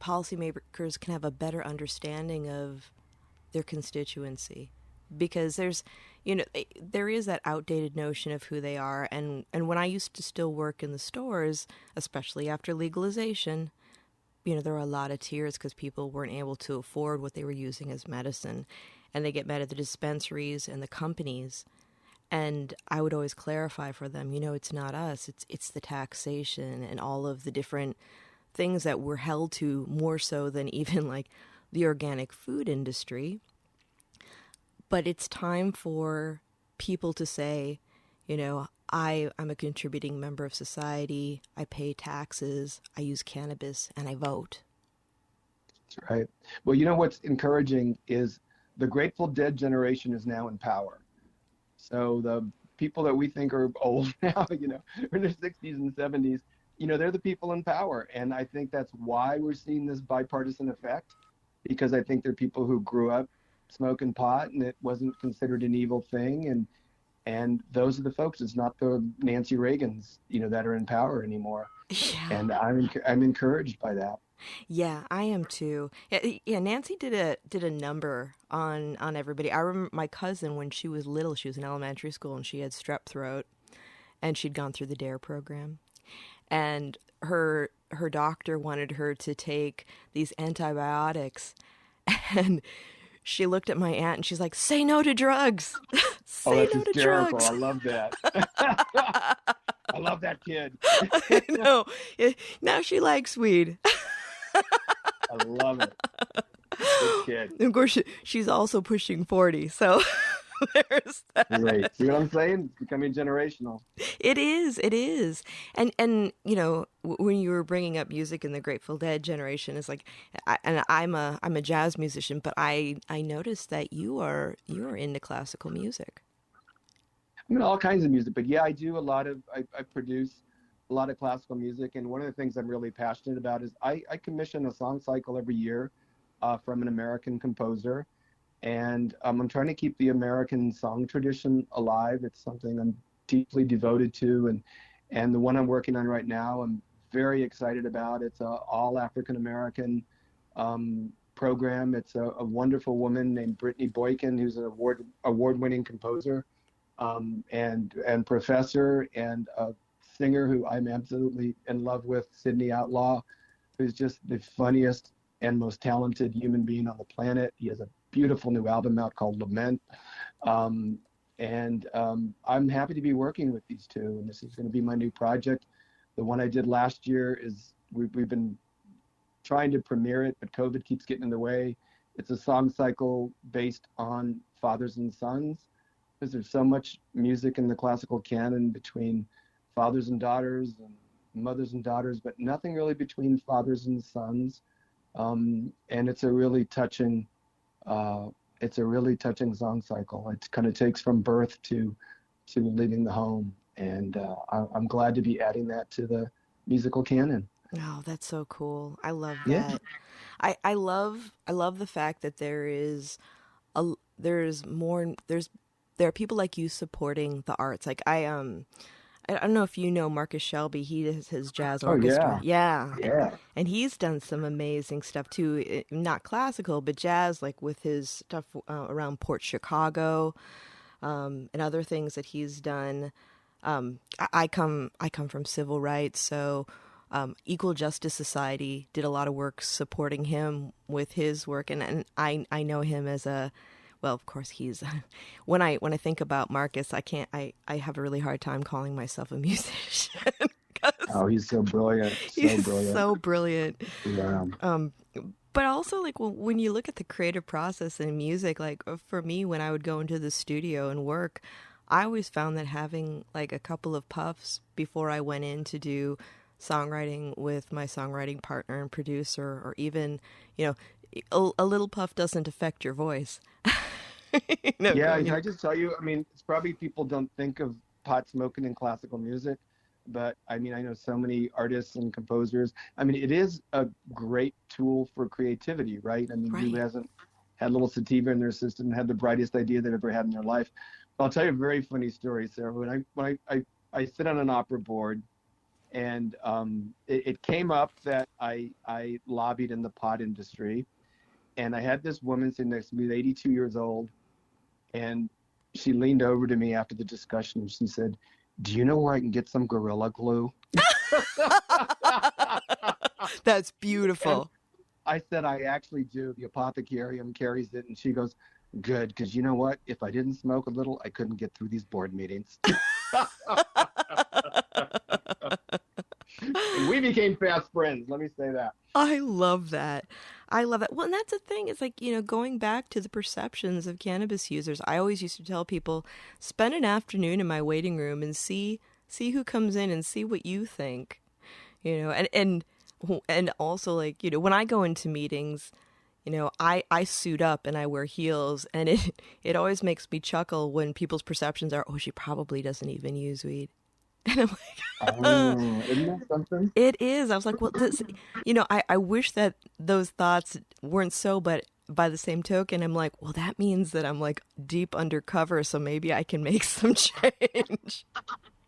policymakers can have a better understanding of their constituency. because there is that outdated notion of who they are. And when I used to still work in the stores, especially after legalization, there were a lot of tears because people weren't able to afford what they were using as medicine. And they get mad at the dispensaries and the companies. And I would always clarify for them, it's not us, it's the taxation and all of the different things that we're held to more so than even like the organic food industry. But it's time for people to say, I'm a contributing member of society, I pay taxes, I use cannabis, and I vote. That's right. Well, what's encouraging is the Grateful Dead generation is now in power. So the people that we think are old now, in their 60s and 70s, they're the people in power. And I think that's why we're seeing this bipartisan effect, because I think they're people who grew up smoking pot and it wasn't considered an evil thing. And those are the folks. It's not the Nancy Reagans, that are in power anymore. Yeah. And I'm encouraged by that. Yeah, I am too. Yeah, Nancy did a number on everybody. I remember my cousin when she was little, she was in elementary school and she had strep throat and she'd gone through the DARE program. And her doctor wanted her to take these antibiotics and she looked at my aunt and she's like, "Say no to drugs." Say that's no to hysterical. drugs. I love that. I love that kid. I know. Now she likes weed. I love it. Good kid. Of course, she's also pushing 40, so there's that. Great. See what I'm saying? It's becoming generational. It is. And when you were bringing up music in the Grateful Dead generation, it's like, I'm a jazz musician, but I noticed that you are into classical music. I mean, all kinds of music, but yeah, I do I produce a lot of classical music. And one of the things I'm really passionate about is I commission a song cycle every year from an American composer. And I'm trying to keep the American song tradition alive. It's something I'm deeply devoted to. And the one I'm working on right now, I'm very excited about. It's a all African American program. It's a wonderful woman named Brittany Boykin, who's an award-winning composer and professor, and a singer who I'm absolutely in love with, Sydney Outlaw, who's just the funniest and most talented human being on the planet. He has a beautiful new album out called Lament. I'm happy to be working with these two, and this is going to be my new project. The one I did last year is, we've been trying to premiere it, but COVID keeps getting in the way. It's a song cycle based on fathers and sons, because there's so much music in the classical canon between fathers and daughters and mothers and daughters, but nothing really between fathers and sons. And it's a really touching song cycle. It kind of takes from birth to leaving the home. And I'm glad to be adding that to the musical canon. Oh, that's so cool. I love Yeah. that. I love the fact that there are people like you supporting the arts. Like I don't know if you know Marcus Shelby. He has his jazz orchestra. Yeah. And he's done some amazing stuff too. Not classical, but jazz, like with his stuff around Port Chicago, and other things that he's done. I come from civil rights, so Equal Justice Society did a lot of work supporting him with his work, and I know him as a, well, of course he's when I think about Marcus, I have a really hard time calling myself a musician. Oh, he's so brilliant. So brilliant. Yeah. But also, like, when you look at the creative process in music, like for me, when I would go into the studio and work, I always found that having like a couple of puffs before I went in to do songwriting with my songwriting partner and producer, or even, a little puff doesn't affect your voice. Yeah, can I just tell you, I mean, it's probably people don't think of pot smoking in classical music, but I mean, I know so many artists and composers. I mean, it is a great tool for creativity, right? I mean, Right. who hasn't had a little sativa in their system and had the brightest idea they've ever had in their life? I'll tell you a very funny story, Sarah. When I sit on an opera board, and it came up that I lobbied in the pot industry, and I had this woman sitting next to me, 82 years old, And she leaned over to me after the discussion and she said, "Do you know where I can get some Gorilla Glue?" That's And beautiful. I said, "I actually do. The apothecarium carries it." And she goes, "Good, because you know what? If I didn't smoke a little, I couldn't get through these board meetings." And we became fast friends, let me say that. I love that. I love that. Well, and that's the thing. It's like, going back to the perceptions of cannabis users, I always used to tell people, spend an afternoon in my waiting room and see who comes in and see what you think. And also, like, when I go into meetings, I suit up and I wear heels, and it always makes me chuckle when people's perceptions are, oh, she probably doesn't even use weed. And I'm like, Oh, isn't that something? it is. I was like, well, I wish that those thoughts weren't so, but by the same token, I'm like, well, that means that I'm like deep undercover, so maybe I can make some change.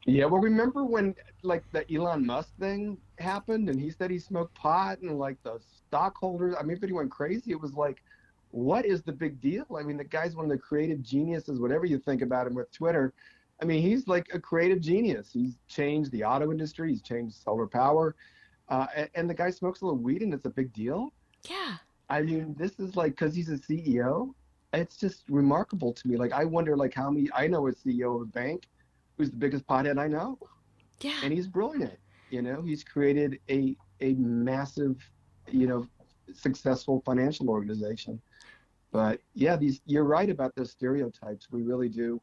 Yeah, well, remember when like the Elon Musk thing happened and he said he smoked pot and like the stockholders, I mean, everybody went crazy. It was like, what is the big deal? I mean, the guy's one of the creative geniuses, whatever you think about him with Twitter. I mean, he's like a creative genius. He's changed the auto industry, he's changed solar power, and the guy smokes a little weed and it's a big deal. Yeah. I mean, this is like because he's a CEO. It's just remarkable to me. Like, I wonder, like, how many. I know a CEO of a bank who's the biggest pothead I know, Yeah. and he's brilliant. He's created a massive, you know, successful financial organization. But yeah, you're right about those stereotypes. We really do.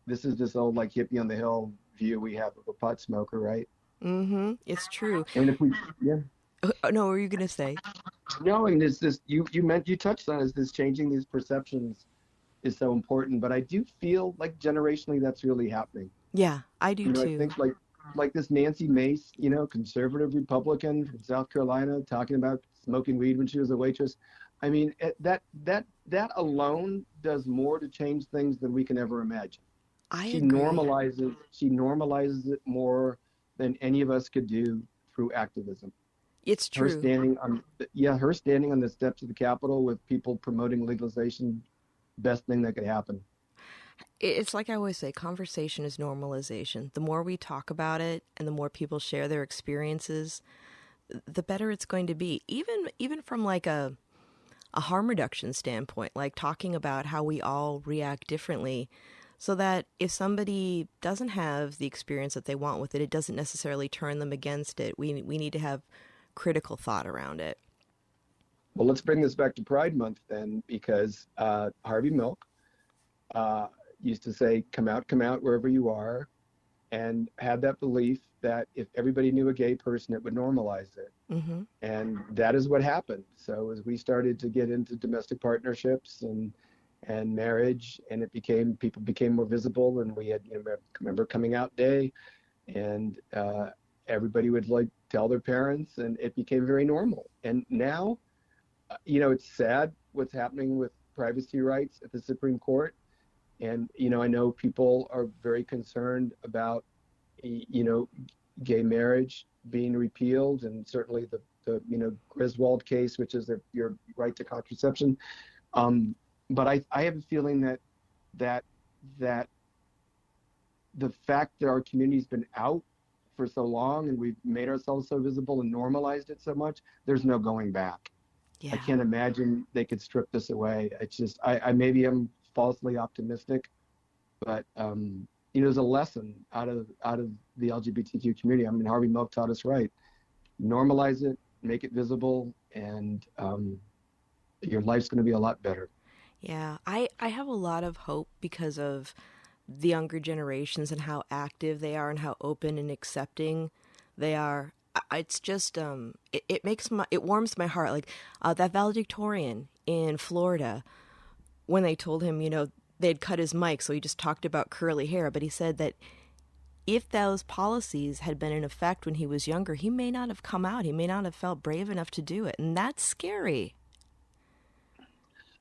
This is this old like hippie on the hill view we have of a pot smoker, right? Mm-hmm. It's true. And if we, yeah. No, what were you gonna say? No, and this you touched on is this changing these perceptions is so important, but I do feel like generationally that's really happening. Yeah, I do I too. think like this Nancy Mace, conservative Republican from South Carolina talking about smoking weed when she was a waitress. I mean, that alone does more to change things than we can ever imagine. I She agree. normalizes it more than any of us could do through activism. It's Her true. standing on her standing on the steps of the Capitol with people promoting legalization, best thing that could happen. It's like I always say, conversation is normalization. The more we talk about it and the more people share their experiences, the better it's going to be. Even from like a harm reduction standpoint, like talking about how we all react differently, so that if somebody doesn't have the experience that they want with it, it doesn't necessarily turn them against it. We need to have critical thought around it. Well, let's bring this back to Pride Month then, because Harvey Milk uh, used to say, come out wherever you are, and had that belief that if everybody knew a gay person, it would normalize it. Mm-hmm. And that is what happened. So as we started to get into domestic partnerships and marriage, and people became more visible, and we had, remember coming out day, and everybody would like tell their parents, and it became very normal. And now, it's sad what's happening with privacy rights at the Supreme Court. And, I know people are very concerned about, gay marriage being repealed, and certainly the Griswold case, which is your right to contraception. But I have a feeling that that the fact that our community's been out for so long and we've made ourselves so visible and normalized it so much, there's no going back. I Yeah. can't imagine they could strip this away. It's just I maybe I'm falsely optimistic, but there's a lesson out of the LGBTQ community. I mean, Harvey Milk taught us right. Normalize it, make it visible, and your life's going to be a lot better. Yeah, I have a lot of hope because of the younger generations and how active they are and how open and accepting they are. It's just it warms my heart. Like that valedictorian in Florida, when they told him, they'd cut his mic, so he just talked about curly hair, but he said that if those policies had been in effect when he was younger, he may not have come out. He may not have felt brave enough to do it, and that's scary.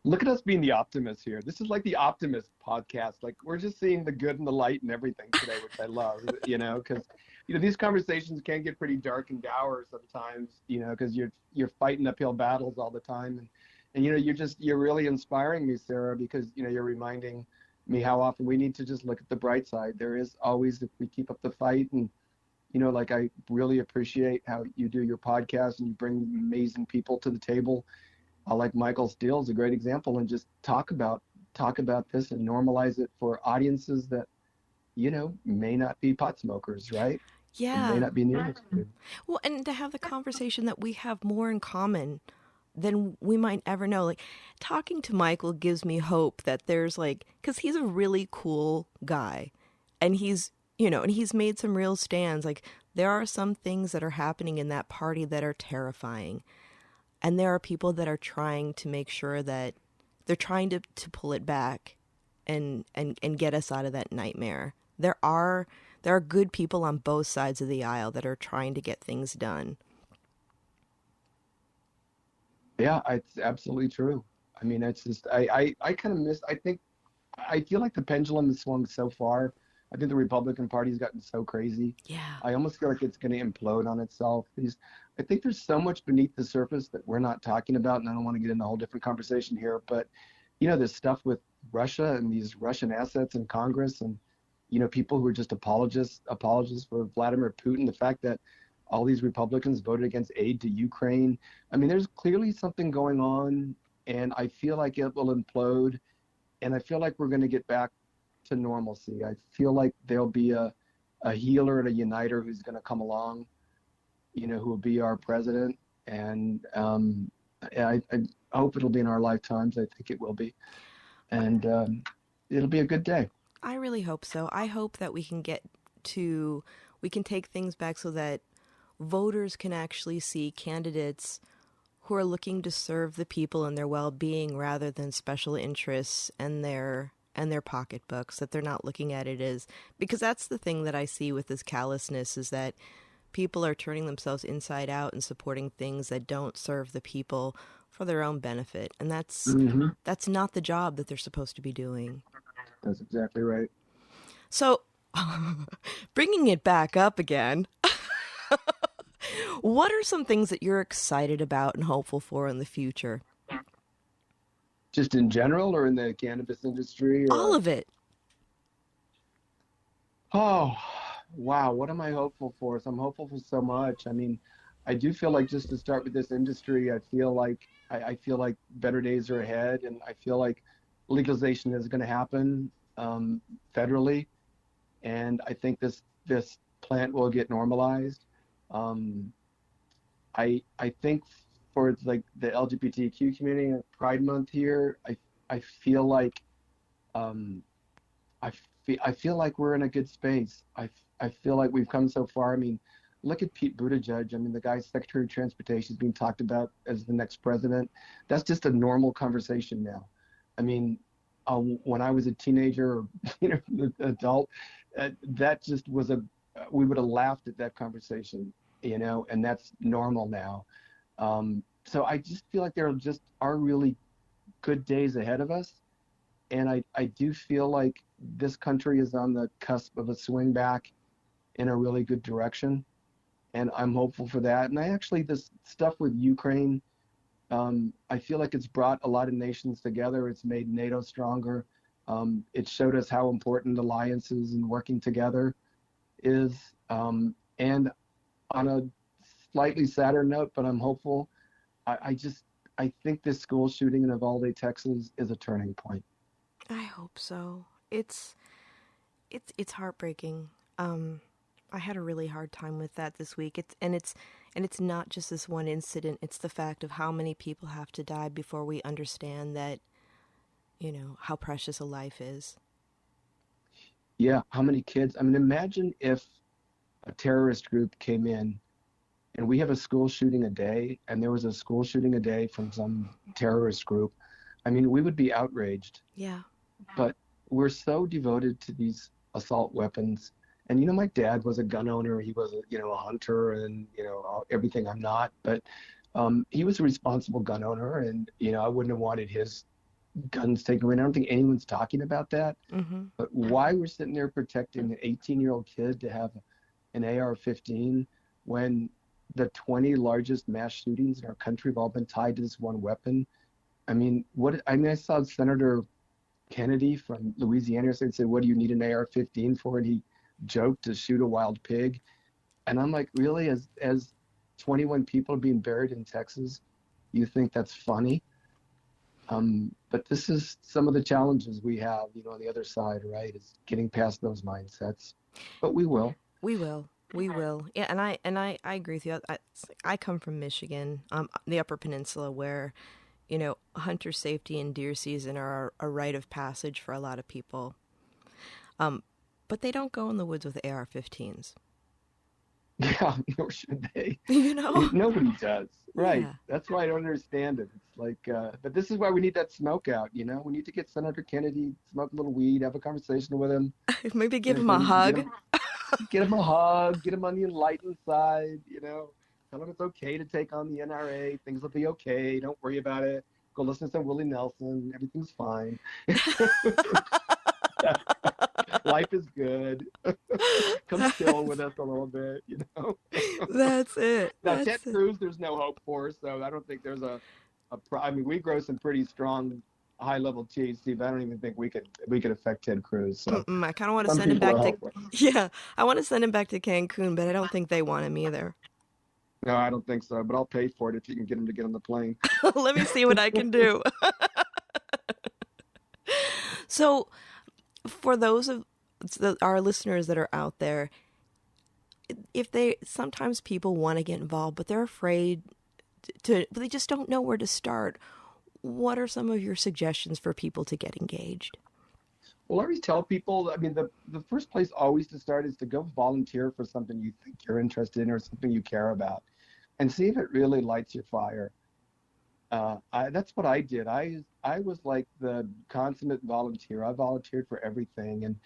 Look at us being the optimists here. This is like the optimist podcast. Like, we're just seeing the good and the light and everything today, which I love, because these conversations can get pretty dark and dour sometimes, because you're fighting uphill battles all the time. And you're really inspiring me, Sara, because you're reminding I mean, how often we need to just look at the bright side. There is always, if we keep up the fight, and like I really appreciate how you do your podcast and you bring amazing people to the table. Like Michael Steele is a great example, and just talk about this and normalize it for audiences that may not be pot smokers, right? And may Yeah. not be near it. Well, and to have the conversation that we have more in common than we might ever know. Like, talking to Michael gives me hope that there's because he's a really cool guy, and he's made some real stands. Like, there are some things that are happening in that party that are terrifying. And there are people that are trying to make sure that they're trying to pull it back and get us out of that nightmare. There are good people on both sides of the aisle that are trying to get things done. Yeah, it's absolutely true. I mean, it's just I kind of miss. I feel like the pendulum has swung so far. I think the Republican Party's gotten so crazy. Yeah. I almost feel like it's going to implode on itself. I think there's so much beneath the surface that we're not talking about, and I don't want to get into a whole different conversation here. But this stuff with Russia and these Russian assets in Congress, and people who are just apologists for Vladimir Putin. The fact that all these Republicans voted against aid to Ukraine. I mean, there's clearly something going on, and I feel like it will implode, and I feel like we're going to get back to normalcy. I feel like there'll be a healer and a uniter who's going to come along, who will be our president, and I hope it'll be in our lifetimes. I think it will be, and it'll be a good day. I really hope so. I hope that we can take things back so that voters can actually see candidates who are looking to serve the people and their well-being rather than special interests and their pocketbooks, that they're not looking at it as, because that's the thing that I see with this callousness, is that people are turning themselves inside out and supporting things that don't serve the people for their own benefit. And that's not the job that they're supposed to be doing. That's exactly right. So, bringing it back up again, what are some things that you're excited about and hopeful for in the future? Just in general, or in the cannabis industry? All of it. Oh, wow. What am I hopeful for? So I'm hopeful for so much. I mean, I do feel like, just to start with this industry, I feel like better days are ahead, and I feel like legalization is going to happen federally, and I think this plant will get normalized. I think for like the LGBTQ community, Pride Month here, I feel like I feel like we're in a good space. I feel like we've come so far. I mean, look at Pete Buttigieg. I mean, the guy's Secretary of Transportation is being talked about as the next president. That's just a normal conversation now. I mean, when I was a teenager or adult, that just was we would have laughed at that conversation, and that's normal now. So I just feel like there are really good days ahead of us. And I do feel like this country is on the cusp of a swing back in a really good direction. And I'm hopeful for that. And this stuff with Ukraine, I feel like it's brought a lot of nations together. It's made NATO stronger. It showed us how important alliances and working together is. And on a slightly sadder note, but I'm hopeful, I think this school shooting in Uvalde, Texas is a turning point. I hope so. It's heartbreaking. I had a really hard time with that this week. It's not just this one incident. It's the fact of how many people have to die before we understand that, how precious a life is. Yeah, how many kids? I mean, imagine if a terrorist group came in, and we have a school shooting a day, and there was a school shooting a day from some terrorist group. I mean, we would be outraged. Yeah. But we're so devoted to these assault weapons. And, my dad was a gun owner. He was a hunter, and, everything I'm not. But he was a responsible gun owner, and, I wouldn't have wanted his guns taken away. And I don't think anyone's talking about that. Mm-hmm. But why we're sitting there protecting an 18-year-old kid to have an AR-15 when the 20 largest mass shootings in our country have all been tied to this one weapon? I mean, I saw Senator Kennedy from Louisiana said, "What do you need an AR-15 for?" And he joked to shoot a wild pig. And I'm like, really? As 21 people being buried in Texas, you think that's funny? But this is some of the challenges we have, on the other side, right? Is getting past those mindsets. But we will. We will. We will. Yeah, I agree with you. I come from Michigan, the Upper Peninsula, where, hunter safety and deer season are a rite of passage for a lot of people. But they don't go in the woods with AR-15s. Yeah, nor should they. You know? Nobody does. Right. Yeah. That's why I don't understand it. It's like, but this is why we need that smoke out, We need to get Senator Kennedy, smoke a little weed, have a conversation with him. Maybe give him a hug. Get him a hug, get him on the enlightened side, Tell him it's okay to take on the NRA. Things will be okay. Don't worry about it. Go listen to some Willie Nelson. Everything's fine. Life is good. Come chill with us a little bit, That's it. Now, Ted Cruz, there's no hope for, so I don't think there's I mean, we grow some pretty strong high-level THC, but I don't even think we could affect Ted Cruz. So I kind of want to send him back to I want to send him back to Cancun, but I don't think they want him either. No, I don't think so, but I'll pay for it if you can get him to get on the plane. Let me see what I can do. So, for those of our listeners that are out there, sometimes people want to get involved, but they're afraid but they just don't know where to start. What are some of your suggestions for people to get engaged? Well, I always tell people, I mean, the first place always to start is to go volunteer for something you think you're interested in or something you care about, and see if it really lights your fire. That's what I did. I was like the consummate volunteer. I volunteered for everything, and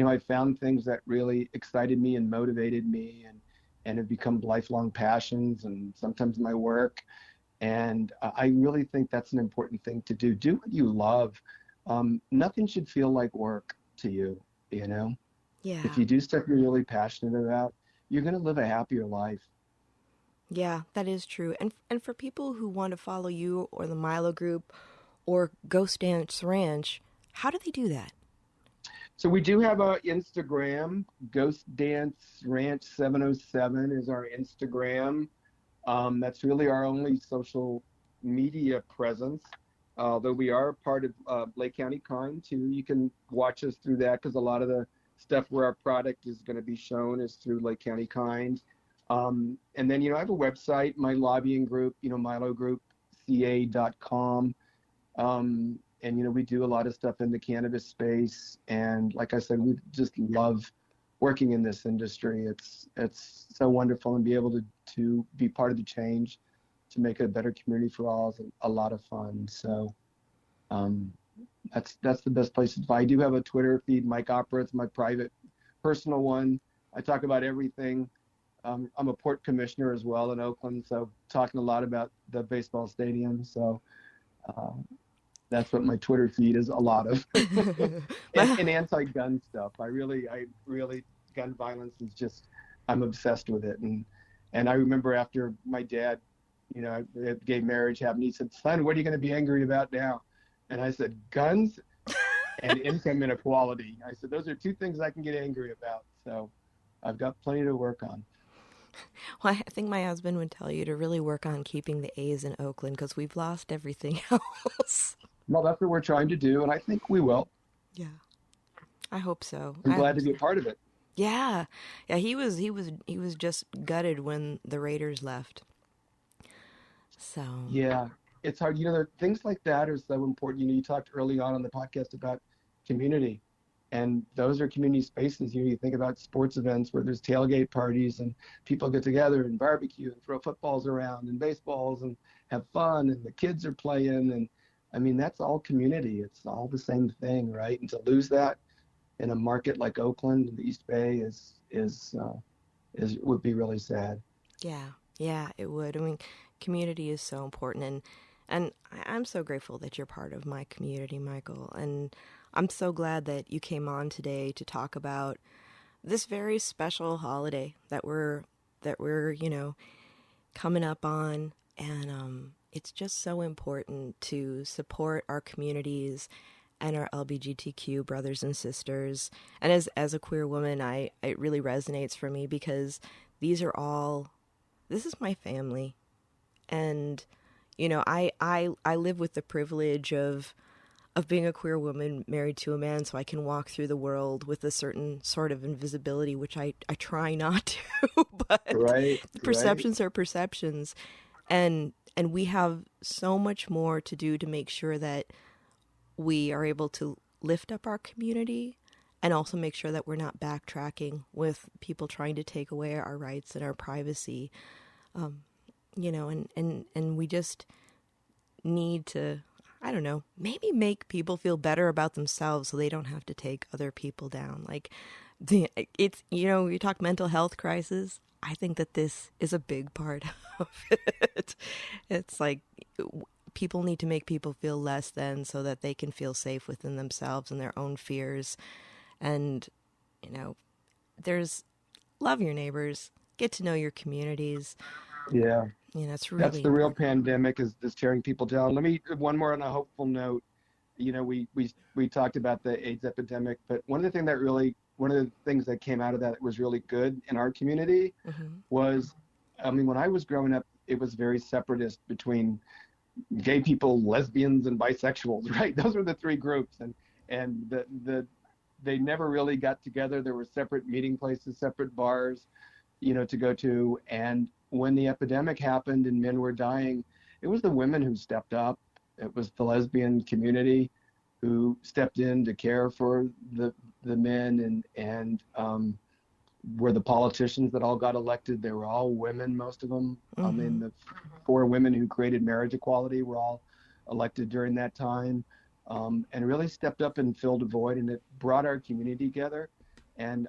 I found things that really excited me and motivated me, and have become lifelong passions, and sometimes my work. And I really think that's an important thing to do. Do what you love. Nothing should feel like work to you, Yeah. If you do stuff you're really passionate about, you're going to live a happier life. Yeah, that is true. And for people who want to follow you or the Milo Group or Ghost Dance Ranch, how do they do that? So we do have a Instagram. Ghost Dance Ranch 707 is our Instagram. That's really our only social media presence. Though we are part of Lake County Kind too. You can watch us through that because a lot of the stuff where our product is going to be shown is through Lake County Kind. And then, I have a website, my lobbying group, milogroupca.com. And, we do a lot of stuff in the cannabis space. And like I said, we just love working in this industry. It's so wonderful, and be able to be part of the change to make it a better community for all is a lot of fun. So that's the best place. I do have a Twitter feed, Mike Opera. It's my private, personal one. I talk about everything. I'm a port commissioner as well in Oakland, so talking a lot about the baseball stadium. So that's what my Twitter feed is a lot of. and anti-gun stuff. I really, gun violence is just, I'm obsessed with it. And I remember after my dad, gay marriage happened, he said, "Son, what are you going to be angry about now?" And I said, "Guns and income inequality." I said, "Those are two things I can get angry about." So I've got plenty to work on. Well, I think my husband would tell you to really work on keeping the A's in Oakland because we've lost everything else. Well, that's what we're trying to do, and I think we will. Yeah, I hope so. I'm glad to be a part of it. Yeah. He was just gutted when the Raiders left. So yeah, it's hard. Things like that are so important. You talked early on the podcast about community, and those are community spaces. You think about sports events where there's tailgate parties and people get together and barbecue and throw footballs around and baseballs and have fun, and the kids are playing, and I mean that's all community. It's all the same thing, right? And to lose that in a market like Oakland and the East Bay would be really sad. Yeah, it would. I mean, community is so important, and I'm so grateful that you're part of my community, Michael. And I'm so glad that you came on today to talk about this very special holiday that we're coming up on, and it's just so important to support our communities and our LGBTQ brothers and sisters. And as a queer woman, it really resonates for me because this is my family. And, I live with the privilege of being a queer woman married to a man, so I can walk through the world with a certain sort of invisibility, which I try not to, but perceptions are perceptions. And we have so much more to do to make sure that we are able to lift up our community and also make sure that we're not backtracking with people trying to take away our rights and our privacy. And we just need to, I don't know, maybe make people feel better about themselves so they don't have to take other people down. Like, you talk mental health crisis. I think that this is a big part of it. It's like people need to make people feel less than so that they can feel safe within themselves and their own fears. And, love your neighbors, get to know your communities. Yeah. It's really That's the real pandemic is tearing people down. Let me, one more on a hopeful note. We talked about the AIDS epidemic, but one of the things that came out of that was really good in our community was, when I was growing up, it was very separatist between gay people, lesbians, and bisexuals, right? Those were the three groups, and they never really got together. There were separate meeting places, separate bars, to go to. And when the epidemic happened and men were dying, it was the women who stepped up. It was the lesbian community who stepped in to care for the men, and were the politicians that all got elected. They were all women, most of them. The 4 women who created marriage equality were all elected during that time, and really stepped up and filled a void, and it brought our community together. And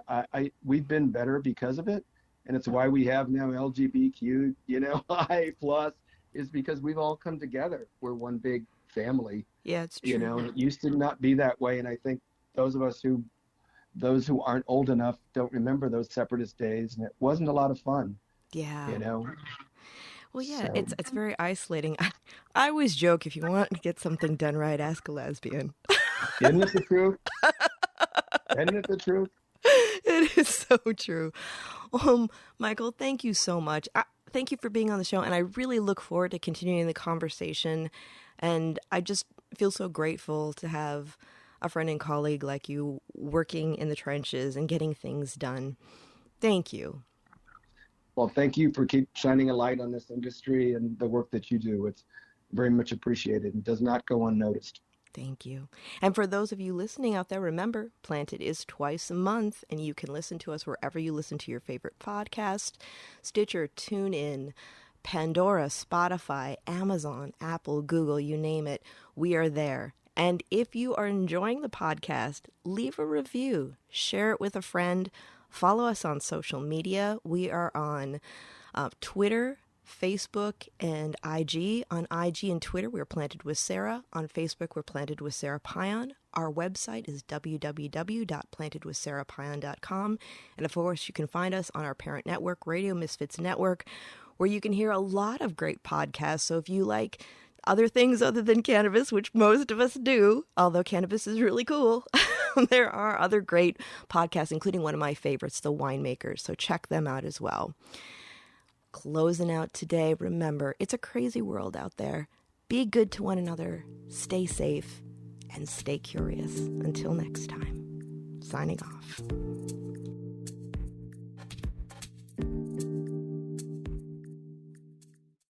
we've been better because of it. And it's why we have now LGBTQ, I plus, is because we've all come together. We're one big family. Yeah, it's true. And it used to not be that way. And I think those who aren't old enough don't remember those separatist days. And it wasn't a lot of fun. Yeah. Well, yeah, So. it's very isolating. I always joke, if you want to get something done right, ask a lesbian. Isn't it the truth? Isn't it the truth? It is so true. Michael, thank you so much. Thank you for being on the show, and I really look forward to continuing the conversation. And I just feel so grateful to have a friend and colleague like you working in the trenches and getting things done. Thank you. Well, thank you for keep shining a light on this industry and the work that you do. It's very much appreciated and does not go unnoticed. Thank you. And for those of you listening out there, remember, Planted is twice a month, and you can listen to us wherever you listen to your favorite podcast: Stitcher, TuneIn, Pandora, Spotify, Amazon, Apple, Google, you name it. We are there. And if you are enjoying the podcast, leave a review, share it with a friend, follow us on social media. We are on Twitter, Facebook, and IG. On IG and Twitter, we're Planted with Sara. On Facebook, we're Planted with Sara Pion. Our website is www.plantedwithsarapion.com. And of course, you can find us on our parent network, Radio Misfits Network, where you can hear a lot of great podcasts. So if you like other things other than cannabis, which most of us do, although cannabis is really cool, there are other great podcasts, including one of my favorites, The Winemakers. So check them out as well. Closing out today, remember, it's a crazy world out there. Be good to one another, stay safe, and stay curious. Until next time, signing off.